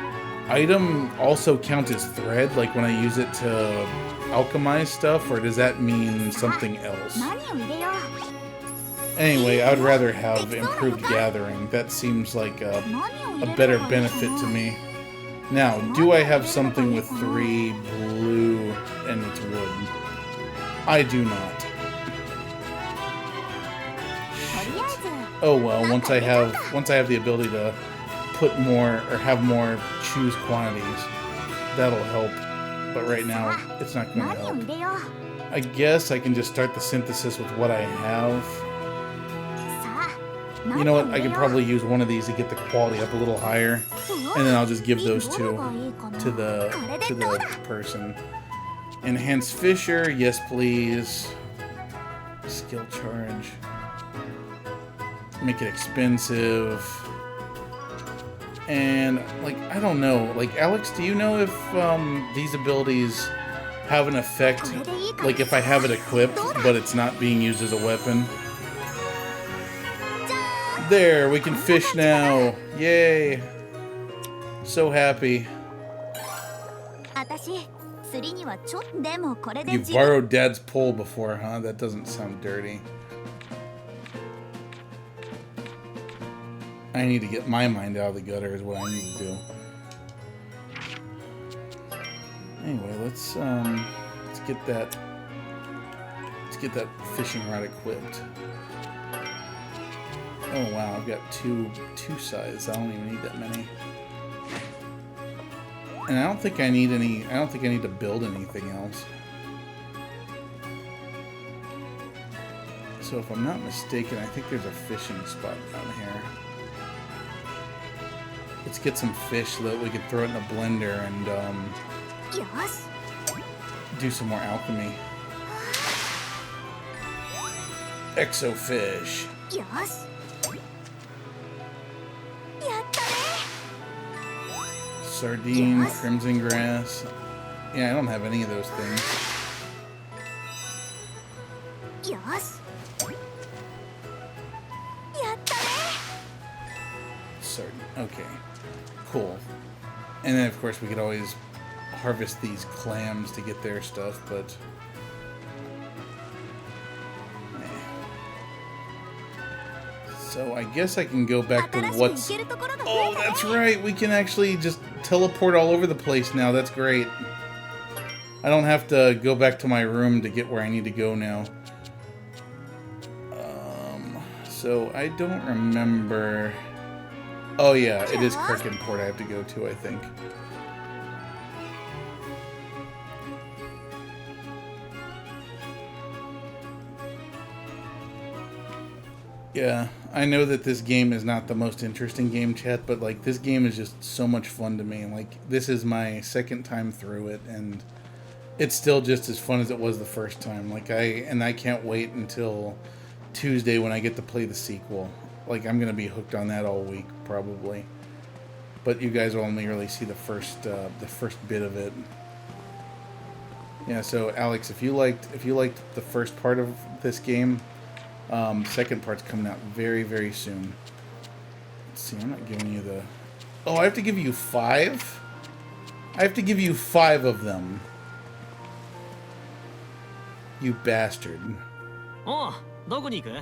item also count as thread, like when I use it to alchemize stuff, or does that mean something else? 何を入れよう。 Anyway, I'd rather have improved gathering. That seems like a 何を入れるのがいいかな。 better benefit to me. Now, do I have something with 3 blue and it's wood? I do not. とりあえず Oh well, once I have the ability to put more or have more choose quantities, that'll help. But right now, it's not going to 何を help. 入れよう。 I guess I can just start the synthesis with what I have. さあ、 You know what? I could probably use one of these to get the quality up a little higher, and then I'll just give those two to the person. Enhance Fisher, yes please. Skill charge. Make it expensive. And like I don't know, like Alex, do you know if these abilities have an effect, like if I have it equipped but it's not being used as a weapon? There, we can fish now. Yay. So happy. 私、釣りにはちょっとでもこれで You've borrowed Dad's pole before, huh? That doesn't sound dirty. I need to get my mind out of the gutter is what I need to do. Anyway, let's get that fishing rod equipped. Oh wow, I've got two sides. I don't even need that many. And I don't think I need to build anything else. So if I'm not mistaken, I think there's a fishing spot down here. Let's get some fish so that we can throw it in a blender and よし。 do some more alchemy. Exo fish. よし。やったね。 Sardine, Yes. crimson grass. Yeah, I don't have any of those things. よし。やったね。 Sardine. Okay. Cool. And then of course we could always harvest these clams to get their stuff, but so I guess I can go back to 新しく what's 行けるところが増 Oh, えたね。 that's right. We can actually just teleport all over the place now. That's great. I don't have to go back to my room to get where I need to go now. So I don't remember. Oh yeah, it is Kirkenport I have to go to, I think. Yeah, I know that this game is not the most interesting game, chat, but like this game is just so much fun to me. Like this is my second time through it, and it's still just as fun as it was the first time. Like I can't wait until Tuesday when I get to play the sequel. Like I'm gonna be hooked on that all week probably. But you guys will only really see the first bit of it. Yeah. So Alex, if you liked the first part of this game. Second part's coming out very, very soon. Let's see, I'm not giving you the... Oh, I have to give you 5? I have to give you 5 of them. You bastard. おう、どこに行く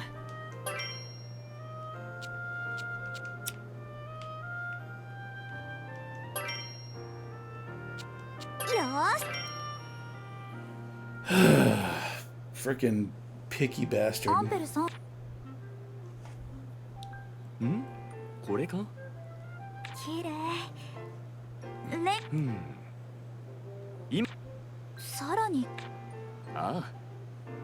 ？Frickin' picky bastard. アンペルさんん？これか？綺麗さらにああ。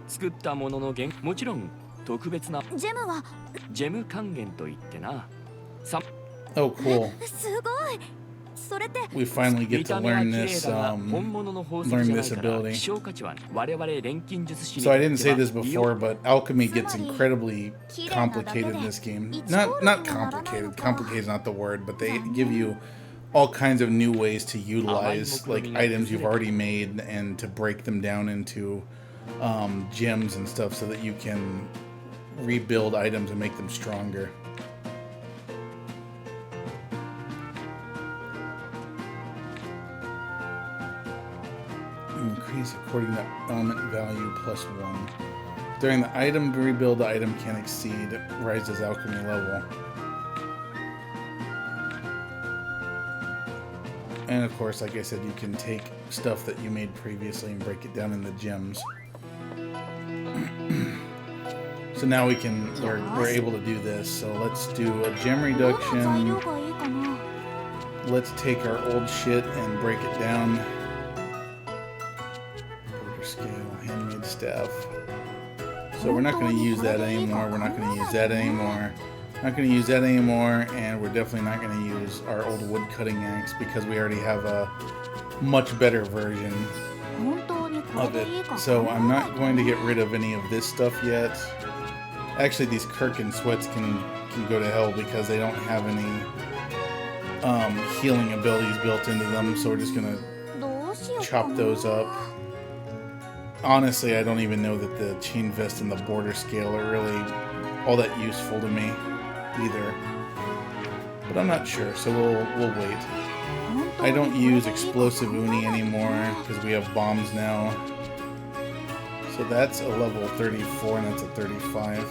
作ったもののもちろん特別なジェムはジェム還元といってな。Oh, cool. すごいそれって We finally get to learn this ability. So I didn't say this before, but alchemy gets incredibly complicated in this game. Not complicated. Complicated is not the word, but they give you all kinds of new ways to utilize like items you've already made and to break them down into gems and stuff so that you can rebuild items and make them stronger. Increase according to element value +1. During the item rebuild, the item can exceed Ryza's alchemy level. And of course, like I said, you can take stuff that you made previously and break it down into gems. So now we're able to do this. So let's do a gem reduction. Let's take our old shit and break it down. Scale, handmade staff. So we're not going to use that anymore. We're not going to use that anymore. Not going to use that anymore, and we're definitely not going to use our old wood cutting axe because we already have a much better version of it. So I'm not going to get rid of any of this stuff yet. Actually, these Kirkin sweats can go to hell because they don't have any healing abilities built into them. So we're just going to chop those up. Honestly, I don't even know that the chain vest and the border scale are really all that useful to me either. But I'm not sure, so we'll wait. I don't use explosive uni anymore because we have bombs now. So that's a level 34 and that's a 35.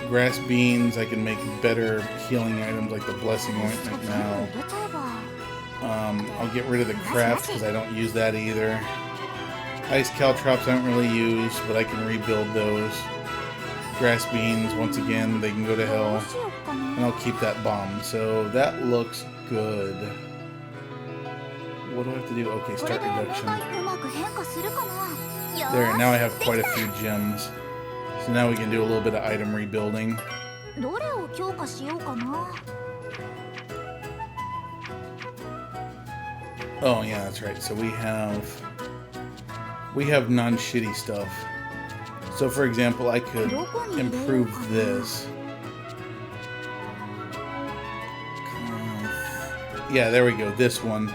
Grass beans, I can make better healing items like the blessing ointment now. I'll get rid of the craft because I don't use that either. Ice caltrops I don't really use, but I can rebuild those. Grass beans, once again, they can go to hell. And I'll keep that bomb. So that looks good. What do I have to do? Okay, start reduction. There, now I have quite a few gems. So now we can do a little bit of item rebuilding. Oh yeah, that's right. So we have non-shitty stuff. So for example, I could improve this. Yeah, there we go, this one.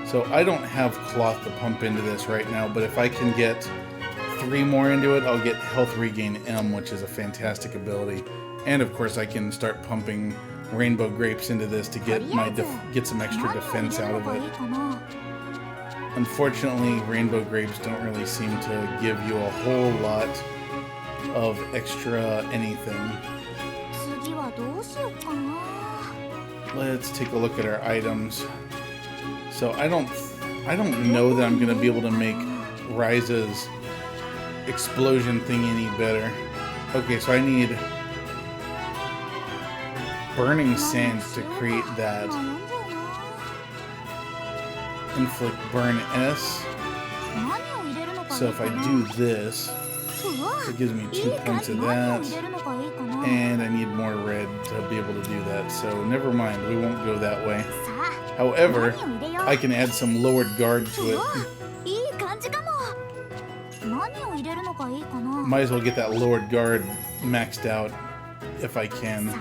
So I don't have cloth to pump into this right now, but if I can get 3 more into it, I'll get health regain M, which is a fantastic ability. And of course I can start pumping rainbow grapes into this to get some extra defense out of it. Unfortunately, rainbow grapes don't really seem to give you a whole lot of extra anything. Let's take a look at our items. So I don't know that I'm gonna be able to make Ryza's explosion thing any better. Okay, so I need burning sands to create that. Inflict burn S. So if I do this, it gives me 2 points of that. more red to be able to do that, so never mind, we won't go that way. さ However, 何を入れよう I can add some lowered guard to うわ it. いい感じかも。何を入れるのがいいかな。 Might as well get that lowered guard maxed out if I can. さ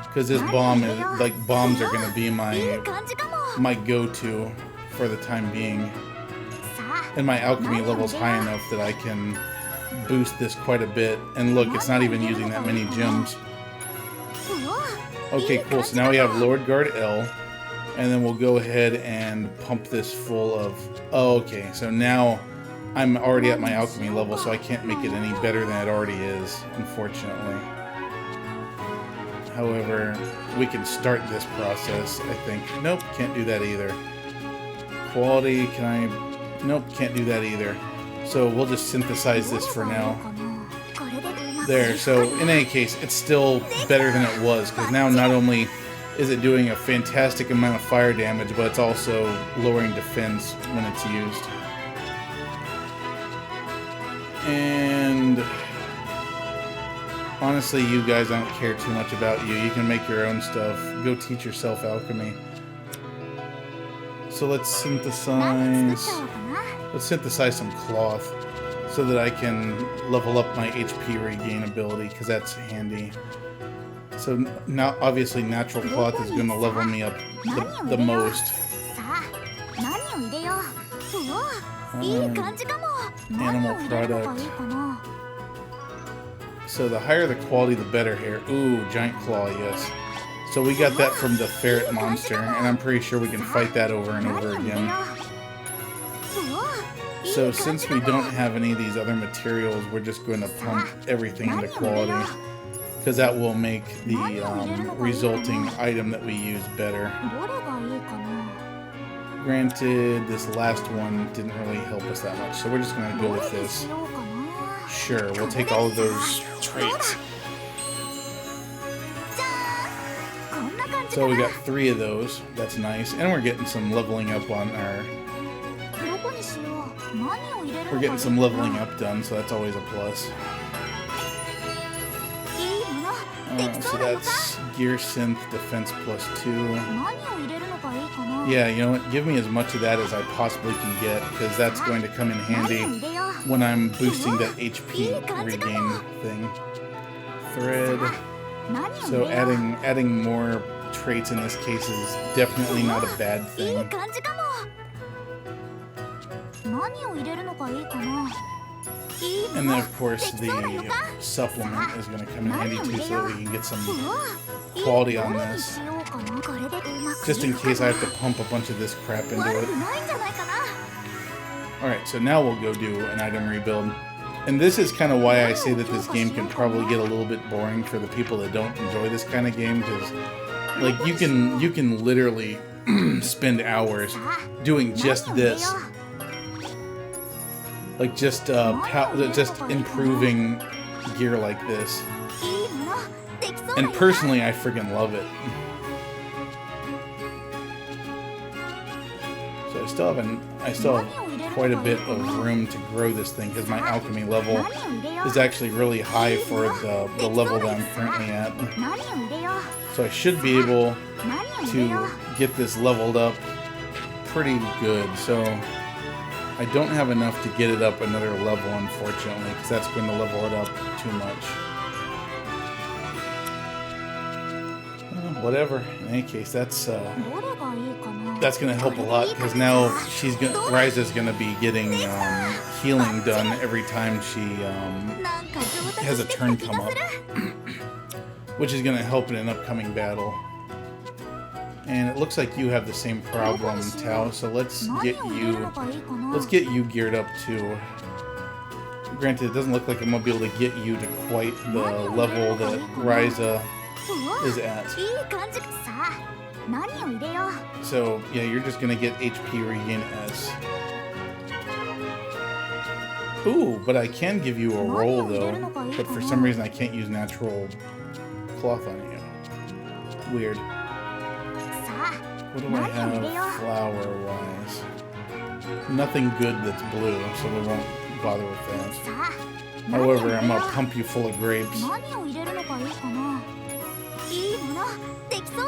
Because this bomb is, like, bombs are gonna be いい my 感じかも。 my go-to for the time being. さ And my alchemy level's high enough that I can boost this quite a bit. And look, it's not even using that many gems. うわ Okay, cool. So now we have lowered guard L. And then we'll go ahead and pump this full of... Oh, okay. So now I'm already at my alchemy level, so I can't make it any better than it already is, unfortunately. However, we can start this process, I think. Nope, can't do that either. Quality, can I... Nope, can't do that either. So we'll just synthesize this for now. これでうまく There, so in any case, it's still better than it was, because now not only is it doing a fantastic amount of fire damage, but it's also lowering defense when it's used. And honestly, you guys, I don't care too much about you. You can make your own stuff. Go teach yourself alchemy. So let's 何作っ synthesize... ちゃおうかな。 Let's synthesize some cloth so that I can level up my HP regain ability, because that's handy. So now, obviously, natural cloth is going to level me up the most. さあ何を入れよう。うわいい感じかも。何を Animal 入れるのがい product. いかな。 So the higher the quality, the better here. Ooh, giant claw, yes. So we got that from the ferret monster, and I'm pretty sure we can fight that over and 何 over を入れよ again. う。うわいい So 感じ since か we も。 don't have any of these other materials, we're just going to pump everything into quality, because that will make the resulting item that we use better. どれがいいかな。 Granted, this last one didn't really help us that much, so we're just going to go ど with れに this. しようかな。 Sure, we'll take all of those traits. じゃーんこんな感じ So か we な。 got 3 of those. That's nice. And we're getting some leveling up on our... どこにしよう。何を入れるの We're がいい getting か some な。 leveling up done, so that's always a plus. いいもの。でき So そうだよか。 that's gear synth defense plus 2. 何を入れるのがいいかな。 Yeah, you know what? Give me as much of that as I possibly can get, because that's going to come in 何を handy 入れよう。 when I'm boosting that HP regain thing. Thread. 何を入 So れよう。 adding more traits in this case is definitely not a bad いい thing. 感じかも。何を入れるのがいいかな。いいも And の。 then of course できそうだよ the か。 supplement is going to come in handy too, so that we can get some うわ quality on どれに this. しようかな。これでうまく Just in いくか case な I have to pump a bunch of this crap into 悪 it. くないんじゃないかな。 Alright, so now we'll go do an item rebuild. And this is kind of why I say that this game can probably get a little bit boring for the people that don't enjoy this kind of game, because like you can literally spend hours さあ doing 何 just を入れよ this. う。 Like just just improving gear like this. いいもの。できそうだよ And か。 personally, I friggin' love it. So I still have quite a bit of room to grow this thing, because my alchemy level 何を入れよう。 is actually really high for the level that I'm currently at. 何を入れよう。 So I should be able 何を入れよ to う。 get this leveled up pretty good. So I don't have enough to get it up another level, unfortunately, because that's going to level it up too much. Whatever. In any case, that's どれがいいかな。 going to help a lot, because now Ryza's going to be getting healing done every time she なんか上達 has a してきた turn 気 come が up, する。 which is going to help in an upcoming battle. And it looks like you have the same problem, Tao. So let's 何 get を入れる you のがいいかな。 let's get you geared up too. Granted, it doesn't look like I'm gonna be able to get you to quite the level that Ryza うわ is at. いい感じ。さあ何を入れよう。 So yeah, you're just gonna get HP regain S. Ooh, but I can give you a roll though. But for some reason I can't use natural cloth on you. Weird. さあ What do I have flower-wise? Nothing good that's blue, so we won't bother with that. さあ However, 何を I'm 入れ gonna よう。 pump you full of grapes. 何を入れるのがいいかな。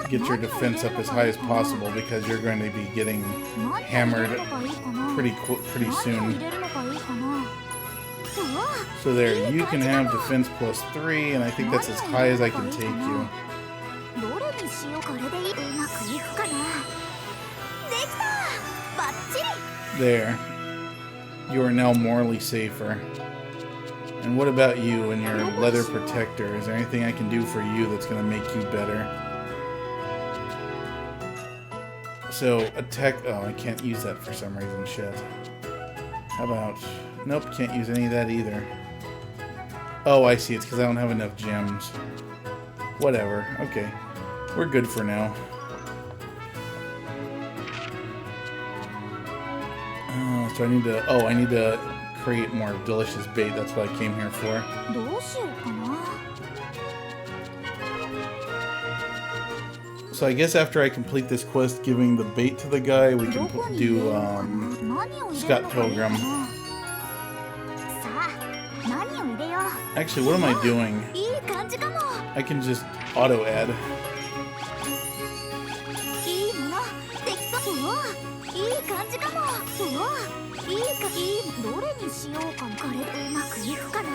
get your defense up as high as possible because you're going to be getting hammered pretty soon. So there, you can have defense +3, and I think that's as high as I can take you. どれにしようこれでいいうまくいくかな。できたバッチリ There. You are now morally safer. And what about you and your leather protector? Is there anything I can do for you that's going to make you better? So, attack... Oh, I can't use that for some reason. Shit. How about... Nope, can't use any of that either. Oh, I see. It's because I don't have enough gems. Whatever. Okay. We're good for now. So I need to... Oh, I need to create more delicious bait. That's what I came here for. どうしようかな。 So I guess after I complete this quest giving the bait to the guy, we can do Scott Pilgrim. さあ何を入れよう。 Actually, what am I doing? いい感じかも。 I can just auto add. いいものできそう。いい感じかも。いいかいいどれにしようかな。これうまくいくかな。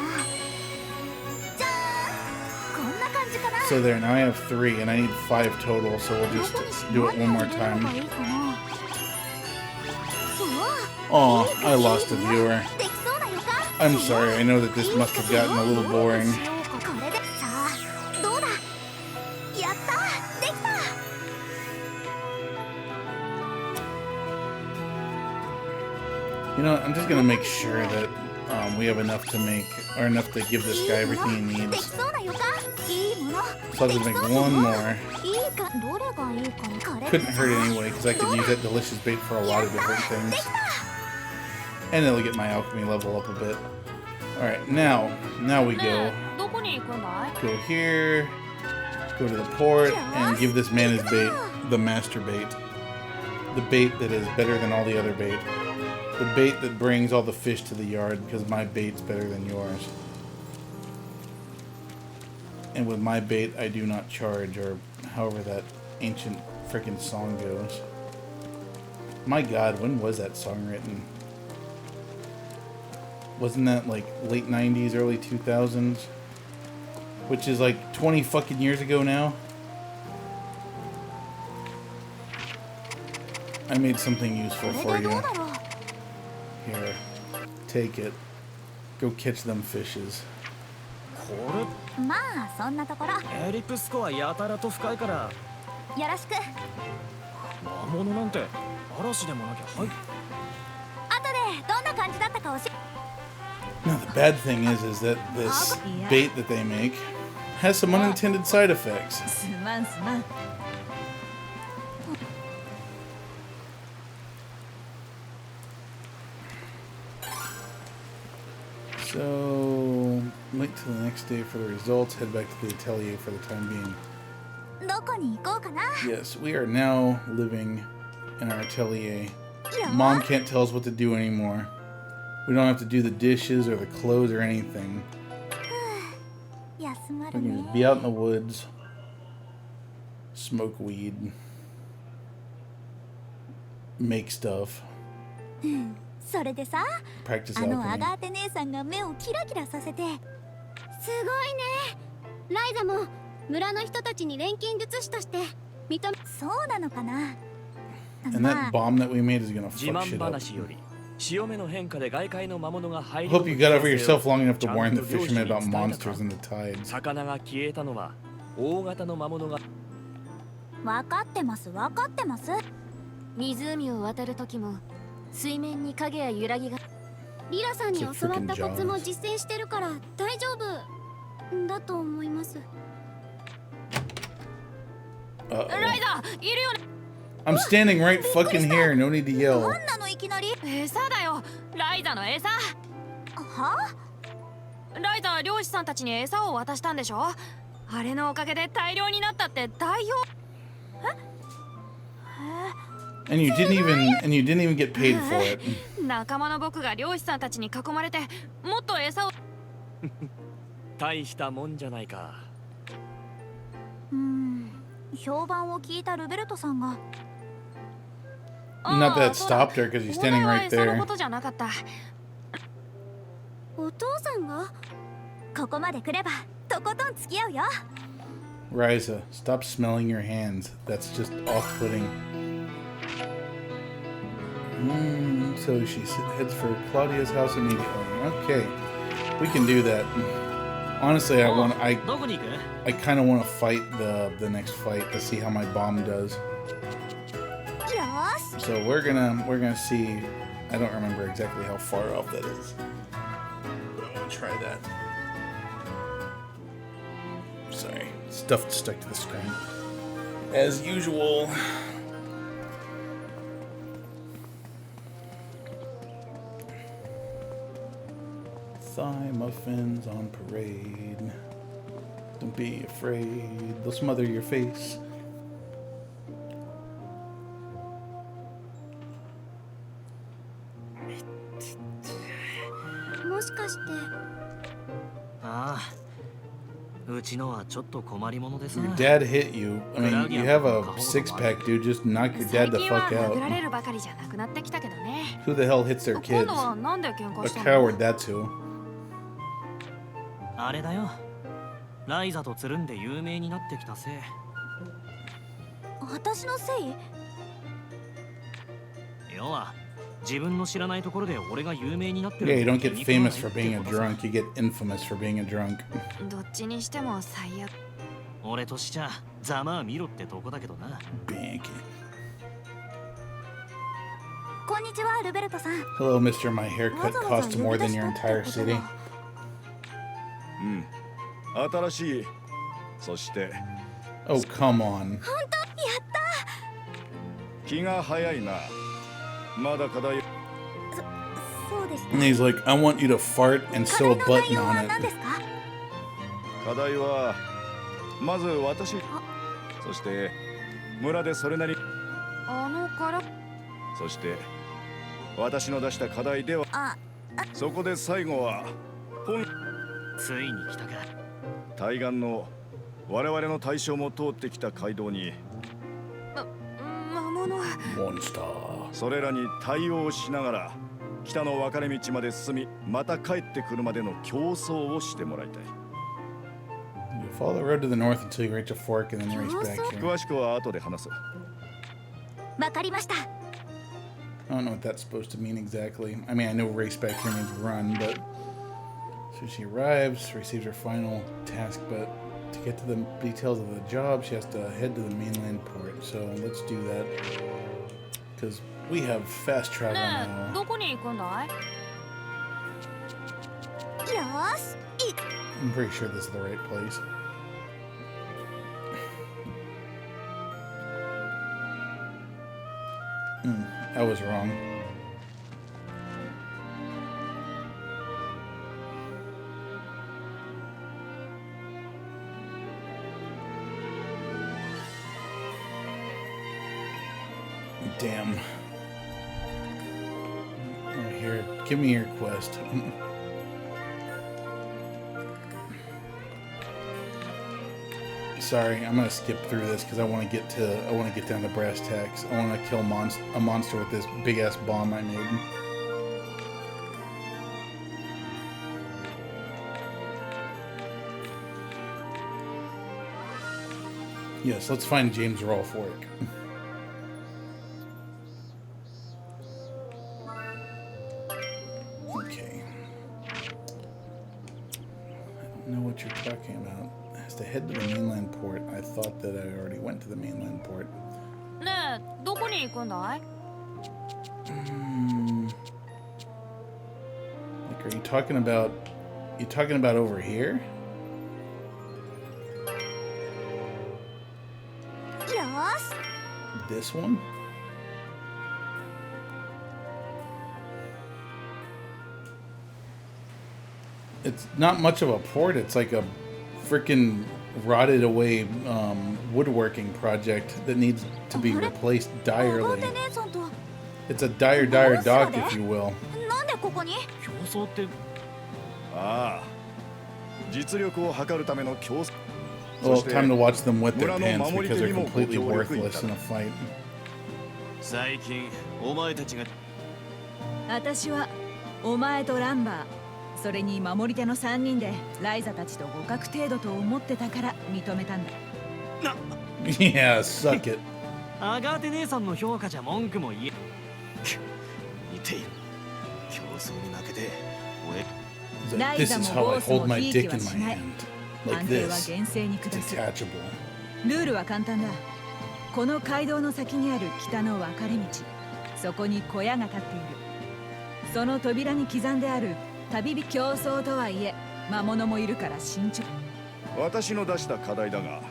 じゃーんこんな感じかな。 So there, now I have 3 and I need 5 total, so we'll just do it one more time. Oh, I lost a viewer. I'm sorry, I know that this must have gotten a little boring. You know, I'm just gonna make sure that we have enough to make, or enough to give this guy everything he needs. So I'll just make one more. Couldn't hurt anyway, because I could use that delicious bait for a lot of different things. And it'll get my alchemy level up a bit. Alright, now we go. Go here, go to the port, and give this man his bait, the master bait. The bait that is better than all the other bait. The bait that brings all the fish to the yard, because my bait's better than yours. And with my bait, I do not charge, or however that ancient freaking song goes. My god, when was that song written? Wasn't that like late 90s, early 2000s? Which is like 20 fucking years ago now? I made something useful for you. Here, take it. Go catch them fishes. こまあそんなところ。れエリプスコアやたらと深いからよろしく。魔物なんて嵐でもなきゃはい。後でどんな感じだったか教え。 Now the bad thing is that this bait that they make has some unintended side effects. すまんすまん。 So, wait till the next day for the results. Head back to the atelier for the time being. どこに行こうかな。 Yes, we are now living in our atelier. Mom can't tell us what to do anymore. We don't have to do the dishes or the clothes or anything. 休ま We る can ね just。be out in the woods, smoke weed, make stuff, それでさ、 practice あのア alchemy. ガーテ姉さんが目をキラキラさせて。すごいね。ライザも村の人たちに錬金術師として認め。そうなのかな。 And ま that あ bomb that we made is gonna 自 fuck 慢 shit up. 話より潮目の変化で外界の魔物が入り Hope you got over yourself long enough to ちゃんと warn the 漁師に fishermen about 伝えたか monsters in the tides. 魚が消えたのは大型の魔物が分かってます分かってます。湖を渡る時も水面に影や揺らぎが。リラさんに教わったコツも実践してるから大丈夫だと思います。 Uh-oh. ライダーいるよね。 I'm standing right fucking here. No need to yell. なんなのいきなり。餌だよ。ライザの餌。は？ライザ漁師さんたちに餌を渡したんでしょ。あれのおかげで大量になったって大評。 And you didn't even get paid for it. 仲間の僕が漁師さんたちに囲まれてもっと餌を。大したもんじゃないか。評判を聞いたルベルトさんが。 Not that it stopped her because he's standing right その there. ことじゃなかった。お父さんがここまで来ればとことん付き合うよ。 Ryza, stop smelling your hands. That's just off-putting. So she heads for Claudia's house immediately. Okay, we can do that. Honestly, I どこに行く？ I kind of want to fight the next fight to see how my bomb does. よーし。 So we're gonna see. I don't remember exactly how far off that is. But I want to try that. Sorry, stuff stuck to the screen. As usual. Thigh muffins on parade. Don't be afraid. They'll smother your face. Your dad hit you. I mean, you have a six-pack, dude. Just knock your dad the 最近は fuck 殴ら out. れるばかりじゃなくなってきたけどね。 Who the hell hits their 今 kids? 度はなんで喧嘩 A したの？ coward, that's who. あれだよ。ライザとつるんで有名になってきたせい。私のせい？要は自分の知らないところで俺が有名になってる。 Yeah, you don't get famous for being a drunk. You get infamous for being a drunk. どっちにしても最悪。俺としちゃざまあ見ろってとこだけどな。 Bank. こんにちはルベルトさん。 Hello, mister. My haircut costs more than your entire city. 新しい。そして Oh, come on. 気が早いな。まだ課題。そうです。 And he's like, I want you to fart and sew a button on 何 it. ですか？課題はまず私。そして村でそれなり。あのから。そして私の出した課題では。そこで最後はついに来たか。対岸の我々の対象も通ってきた街道に魔物。Monster. それらに対応しながら北の分かれ道まで進み、また帰ってくるまでの競争をしてもらいたい。 You follow the road to the north until you reach a fork and then race back here. 詳しくは後で話す。わかりました。 I don't know what that's supposed to mean exactly. I mean, I know race back here means run, but so she arrives, receives her final task, but to get to the details of the job, she has to head to the mainland port. So let's do that because we have fast travel ねえ、 now. どこに行くんだい？よーし。 I'm pretty sure this is the right place. I was wrong. Damn. Oh, here, give me your quest. Sorry, I'm gonna skip through this because I want to get down to brass tacks. I want to kill a monster with this big ass bomb I made. Yes, let's find James Rolfe-Warwick. Okay. I don't know what you're talking about. Has to head to the mainland port. I thought that I already went to the mainland port. ねえ、どこに行くんだい？ Like, are you talking about? You talking about over here? よーし。 This one? It's not much of a port. It's like a freaking rotted away woodworking project that needs to be replaced おご direly. て姉さんと It's a dire dock, if you will. なんでここに？競争ってああ、実力を測るための競争。Well, time to watch them wet their pants because they're completely worthless in a fight. 最近お前たちが私はお前とランバー、それに守り手の3人でライザたちと互角程度と思ってたから認めたんだ。Yeah, suck it. アガーテ姉さんの評価じゃ文句も言え。似ている。競争に負けて俺 This is how I hold my dick in my hand. Like 判定は this. 厳正に下す。 Detachable. ルールは簡単だ。この街道の先にある北の分かれ道、そこに小屋が建っている。その扉に刻んである旅人競争とはいえ魔物もいるから慎重。私の出した課題だが、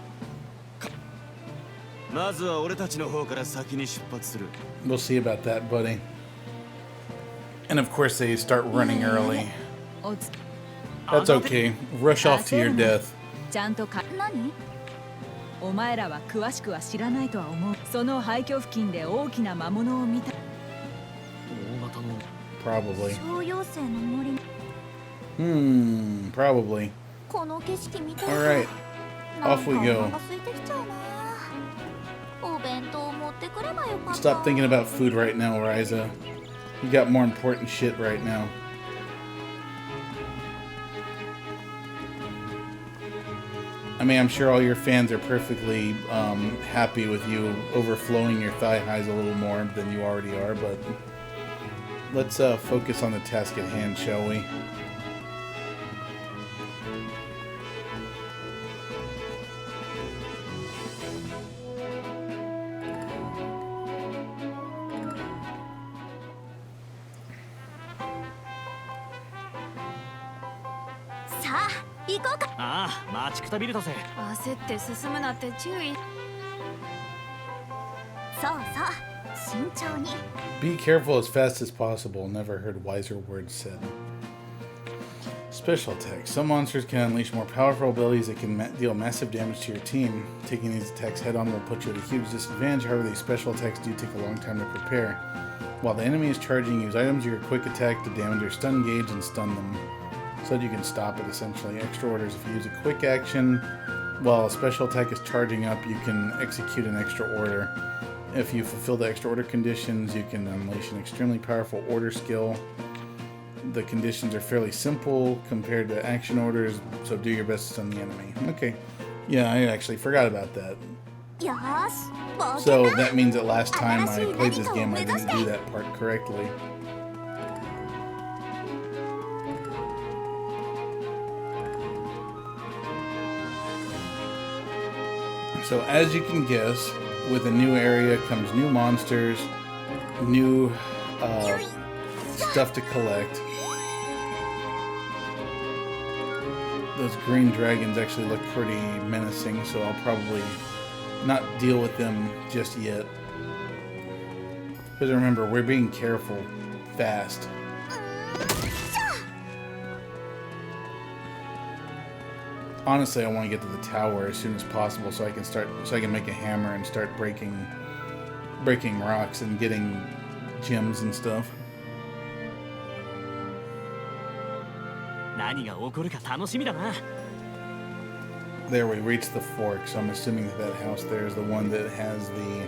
まずは俺たちの方から先に出発する。 We'll see about that, buddy. And of course, they start running early. おつ That's okay. Rush off to your death. ちゃんとか何？お前らは詳しくは知らないとは思う。その廃墟付近で大きな魔物を見た。大型の Probably. 小妖精の森。 Probably. この景色見た Alright. なん Off か we お go. 腹空いてきちゃうな。お弁当持ってくればよかった。 Stop thinking about food right now, Ryza. You got more important shit right now. I mean, I'm sure all your fans are perfectly happy with you overflowing your thigh highs a little more than you already are, but let's focus on the task at hand, shall we? Ah, ああ、待ちくたびれたぜ。焦って進むなって注意。そうそう、慎重に。 Be careful as fast as possible. Never heard wiser words said. Special attacks. Some monsters can unleash more powerful abilities that can deal massive damage to your team. Taking these attacks head on will put you at a huge disadvantage. However, these special attacks do take a long time to prepare. While the enemy is charging, use items of your quick attack to damage their stun gauge and stun them, so that you can stop it essentially. Extra orders. If you use a quick action while a special attack is charging up, you can execute an extra order. If you fulfill the extra order conditions, you can unleash an extremely powerful order skill. The conditions are fairly simple compared to action orders, so do your best to stun the enemy. Okay. Yeah, I actually forgot about that. よーし、冒険 So だ。 that means that last time I played this game, I didn't do that part correctly. So as you can guess, with a new area comes new monsters, new stuff to collect. Those green dragons actually look pretty menacing, so I'll probably not deal with them just yet. Because remember, we're being careful fast. Honestly, I want to get to the tower as soon as possible so I can make a hammer and start breaking rocks and getting gems and stuff. 何が起こるか楽しみだな。 There we reached the fork, so I'm assuming that house there is the one that has the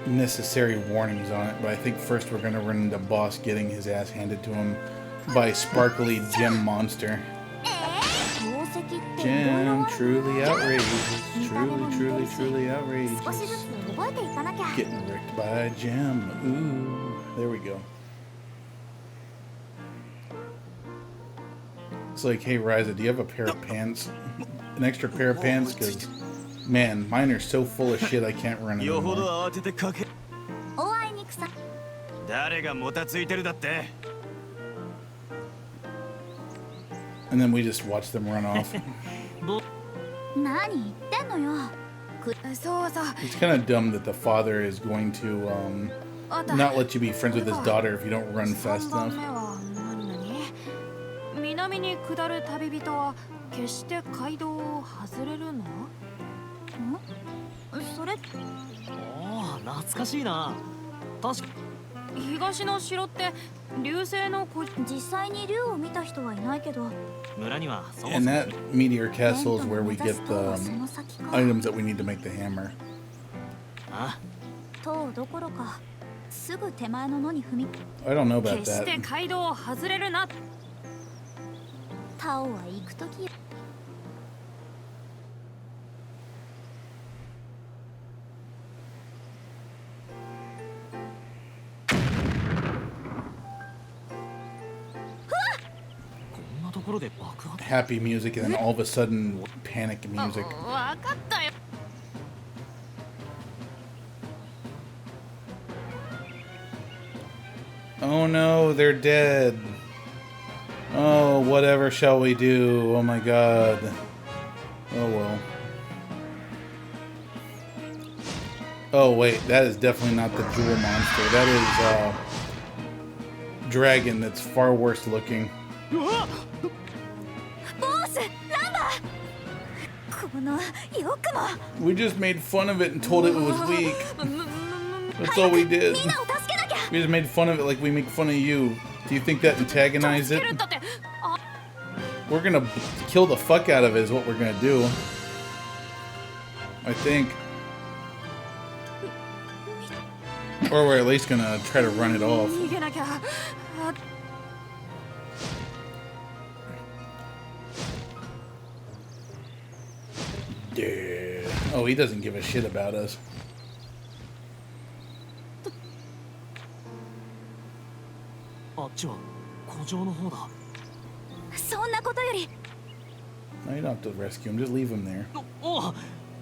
necessary warnings on it. But I think first we're going to run into boss getting his ass handed to him by sparkly gem monster. 宝石っていろいろあ Gem, る truly outrageous. Truly, truly, truly 少しず outrageous. つ覚えていかなきゃ。 Getting wrecked by a gem. Ooh, there we go. It's like, hey Ryza, do you have a pair of pants? An extra pair of pants? Because, man, mine are so full of shit I can't run よほ anymore. ど慌ててかけおあいにくさ。誰がもたついてるだって And then we just watch them run off. 何言ってんのよ。そうそう。 It's kind of dumb that the father is going to あた not let you be friends with his daughter if you don't run 3 fast 番 enough. 目は何々？南に下る旅人は決して街道を外れるの？それおお、懐かしいな。確か東の城って流星のこ実際に竜を見た人はいないけど、村にはそも And そも that meteor castle is where we 目指 get す the 塔はその先か。 items that we need to make the hammer. あ塔どころかすぐ手前の野に踏み I don't know about 決して that. 街道を外れるな。タオは行くとき。こんなところで爆発 Happy music and then all of a sudden panic music. わかったよ。Oh no, they're dead. Oh, whatever shall we do? Oh my god. Oh well. Oh wait, that is definitely not the jewel monster. That is dragon that's far worse looking. ボス、ランバー。このよくも。 We just made fun of it and told it it was weak. That's all we did. みんなを助けなきゃ。 We just made fun of it like we make fun of you. Do you think that antagonized it? だってあ We're gonna kill the fuck out of it is what we're gonna do. I think. Or we're at least gonna try to run it off. 逃げなきゃ。あ Yeah. Oh, he doesn't give a shit about us. あっちは古城の方だそんなことより No, you don't have to rescue him. Just leave him there. おお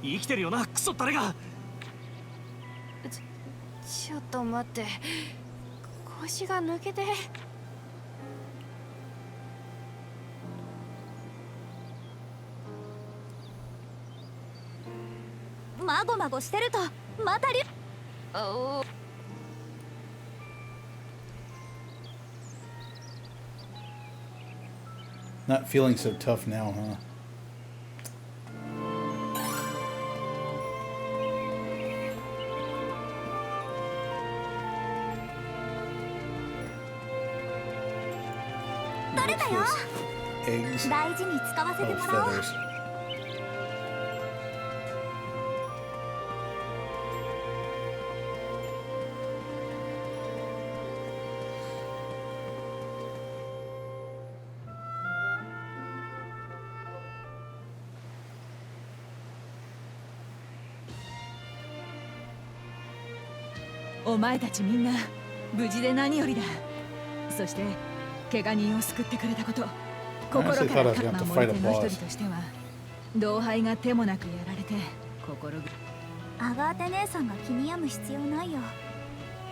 生きてるよなクソ誰がちょっと待って。腰が抜けて。まごまごしてるとまた竜。お Not feeling so tough now, huh? Dore ta yo. Eggs. 大事に使わせ Oh, てもらおう。 feathers.「お前たちみんな無事で何よりだ。そして怪我人を救ってくれたこと、心から守り手の一人としては同輩が手もなくやられて心ぐアガーテ姉さんが気に病む必要ないよ。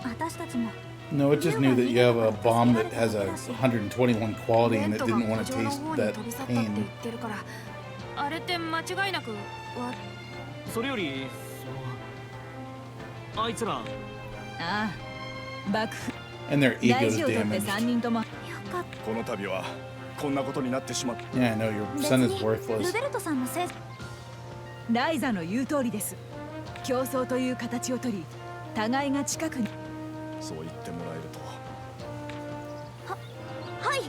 私たちも No, it just knew that you have a bomb that has a 121 quality and it didn't want to taste that 取り去ったって pain. 言ってるから。あれって間違いなくわそれよりそのあいつらああ、幕府 And their 大 egos 事をとって damaged. 3人ともよかっこの度はこんなことになってしまった。 Yeah, I know, your た。 son 別 is にル worthless. ベルトさんのせい。ライザの言う通りです。競争という形をとり、互いが近くにそう言ってもらえると。はい。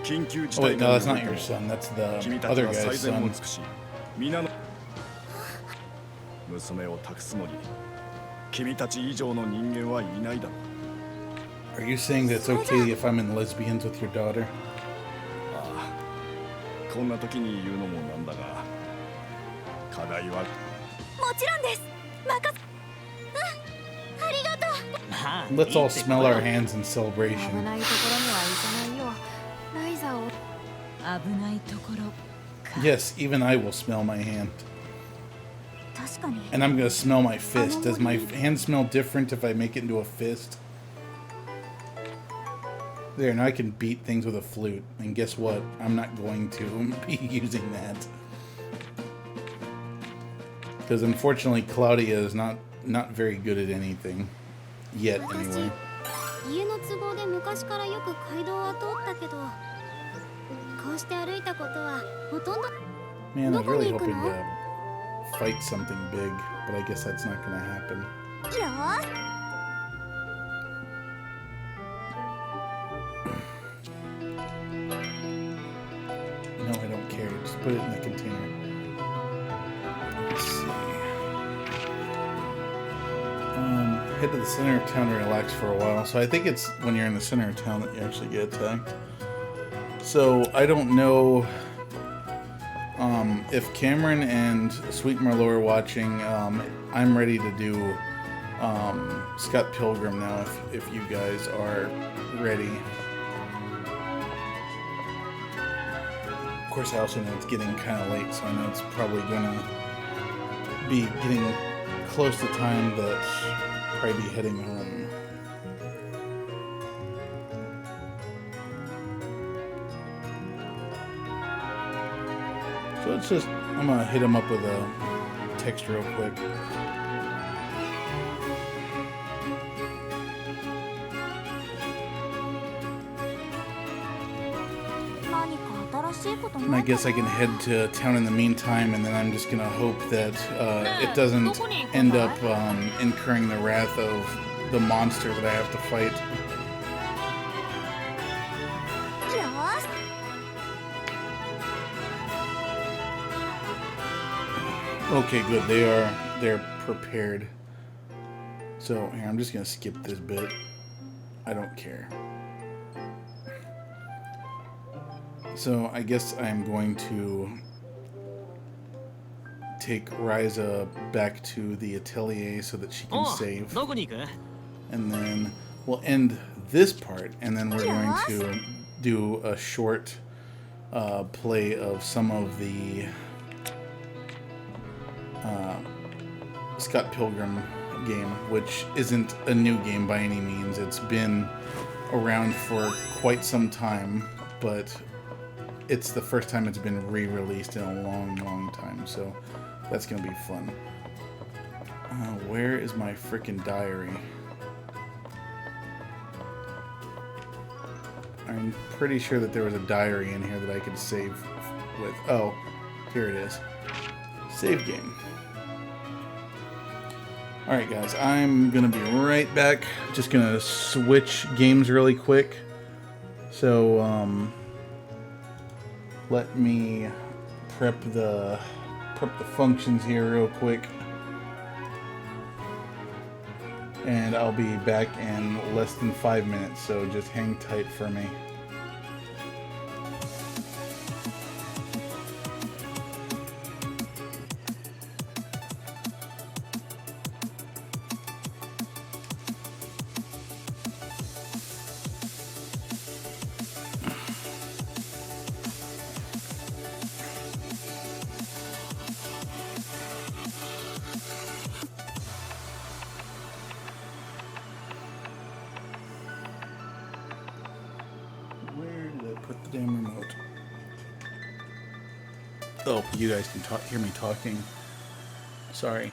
緊急事 Oh, 態 wait, が no, 起 that's こ not る your son. That's the 君たち other は guy's 最善を son. 尽くし、皆の娘を託すのに君たち以上の人間はいないだろう。 Are you saying that it's okay if I'm in lesbians with your daughter? ああ、こんな時に言うのもなんだが、課題はもちろんです。任せ。ありがとう。まあ Let's all いいってこと smell だ our hands in 危 celebration. ないところには行かないよ。ライザを危ないところか。 Yes, even I will smell my hand. 確かに。 And I'm gonna smell my fist. Does my hand smell different if I make it into a fist? There, now I can beat things with a flute. And guess what? I'm not going to be using that. Because unfortunately, Claudia is not very good at anything. Yet, anyway. 家の都合で昔からよく街道は通ったけど、こうして歩いたことはほとんど。 Man, I was really hoping to fight something big. But I guess that's not gonna happen. よーし。put it in the container. Let's see. Head to the center of town to relax for a while. So I think it's when you're in the center of town that you actually get attacked. So I don't know if Cameron and Sweet Marlowe are watching. I'm ready to do Scott Pilgrim now if you guys are ready. Of course, I also know it's getting kind of late, so I know it's probably going to be getting close to time that I'll probably be heading home. So it's just, I'm going to hit him up with a text real quick. And I guess I can head to town in the meantime, and then I'm just gonna hope that it doesn't end up incurring the wrath of the monster that I have to fight. Okay, good. They're prepared. So here, I'm just gonna skip this bit. I don't care. So I guess I'm going to take Ryza back to the Atelier so that she can save. And then we'll end this part, and then we're going to do a short play of some of the Scott Pilgrim game, which isn't a new game by any means. It's been around for quite some time, but it's the first time it's been re-released in a long, long time, so that's gonna be fun. Where is my freaking diary? I'm pretty sure that there was a diary in here that I could save with. Oh, here it is. Save game. Alright guys, I'm gonna be right back. Just gonna switch games really quick. So, let me prep the functions here real quick, and I'll be back in less than 5 minutes, so just hang tight for me. Put the damn remote. Oh, you guys can hear me talking. Sorry.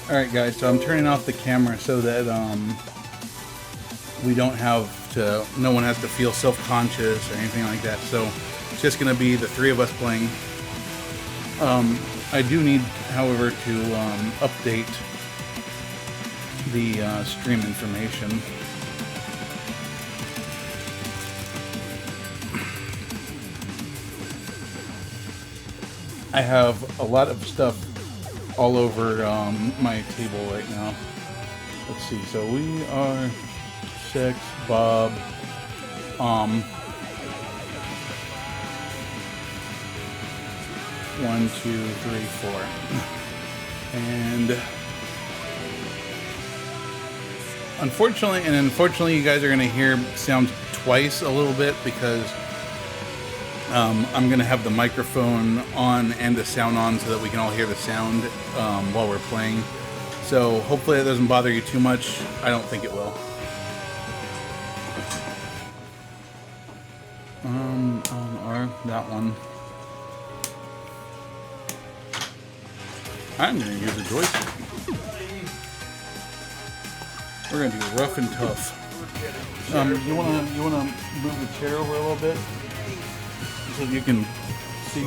Alright guys, so I'm turning off the camera so that we don't have to, no one has to feel self-conscious or anything like that. So it's just going to be the three of us playing. I do need, however, to update the stream information. I have a lot of stuff all over my table right now. Let's see, so we are 6, Bob, 1, 2, 3, 4. And unfortunately you guys are gonna hear sounds twice a little bit because I'm gonna have the microphone on and the sound on so that we can all hear the sound while we're playing. So hopefully that doesn't bother you too much. I don't think it will. On that one. I'm gonna use a joystick. We're gonna do rough and tough. You wanna move the chair over a little bit so you can see?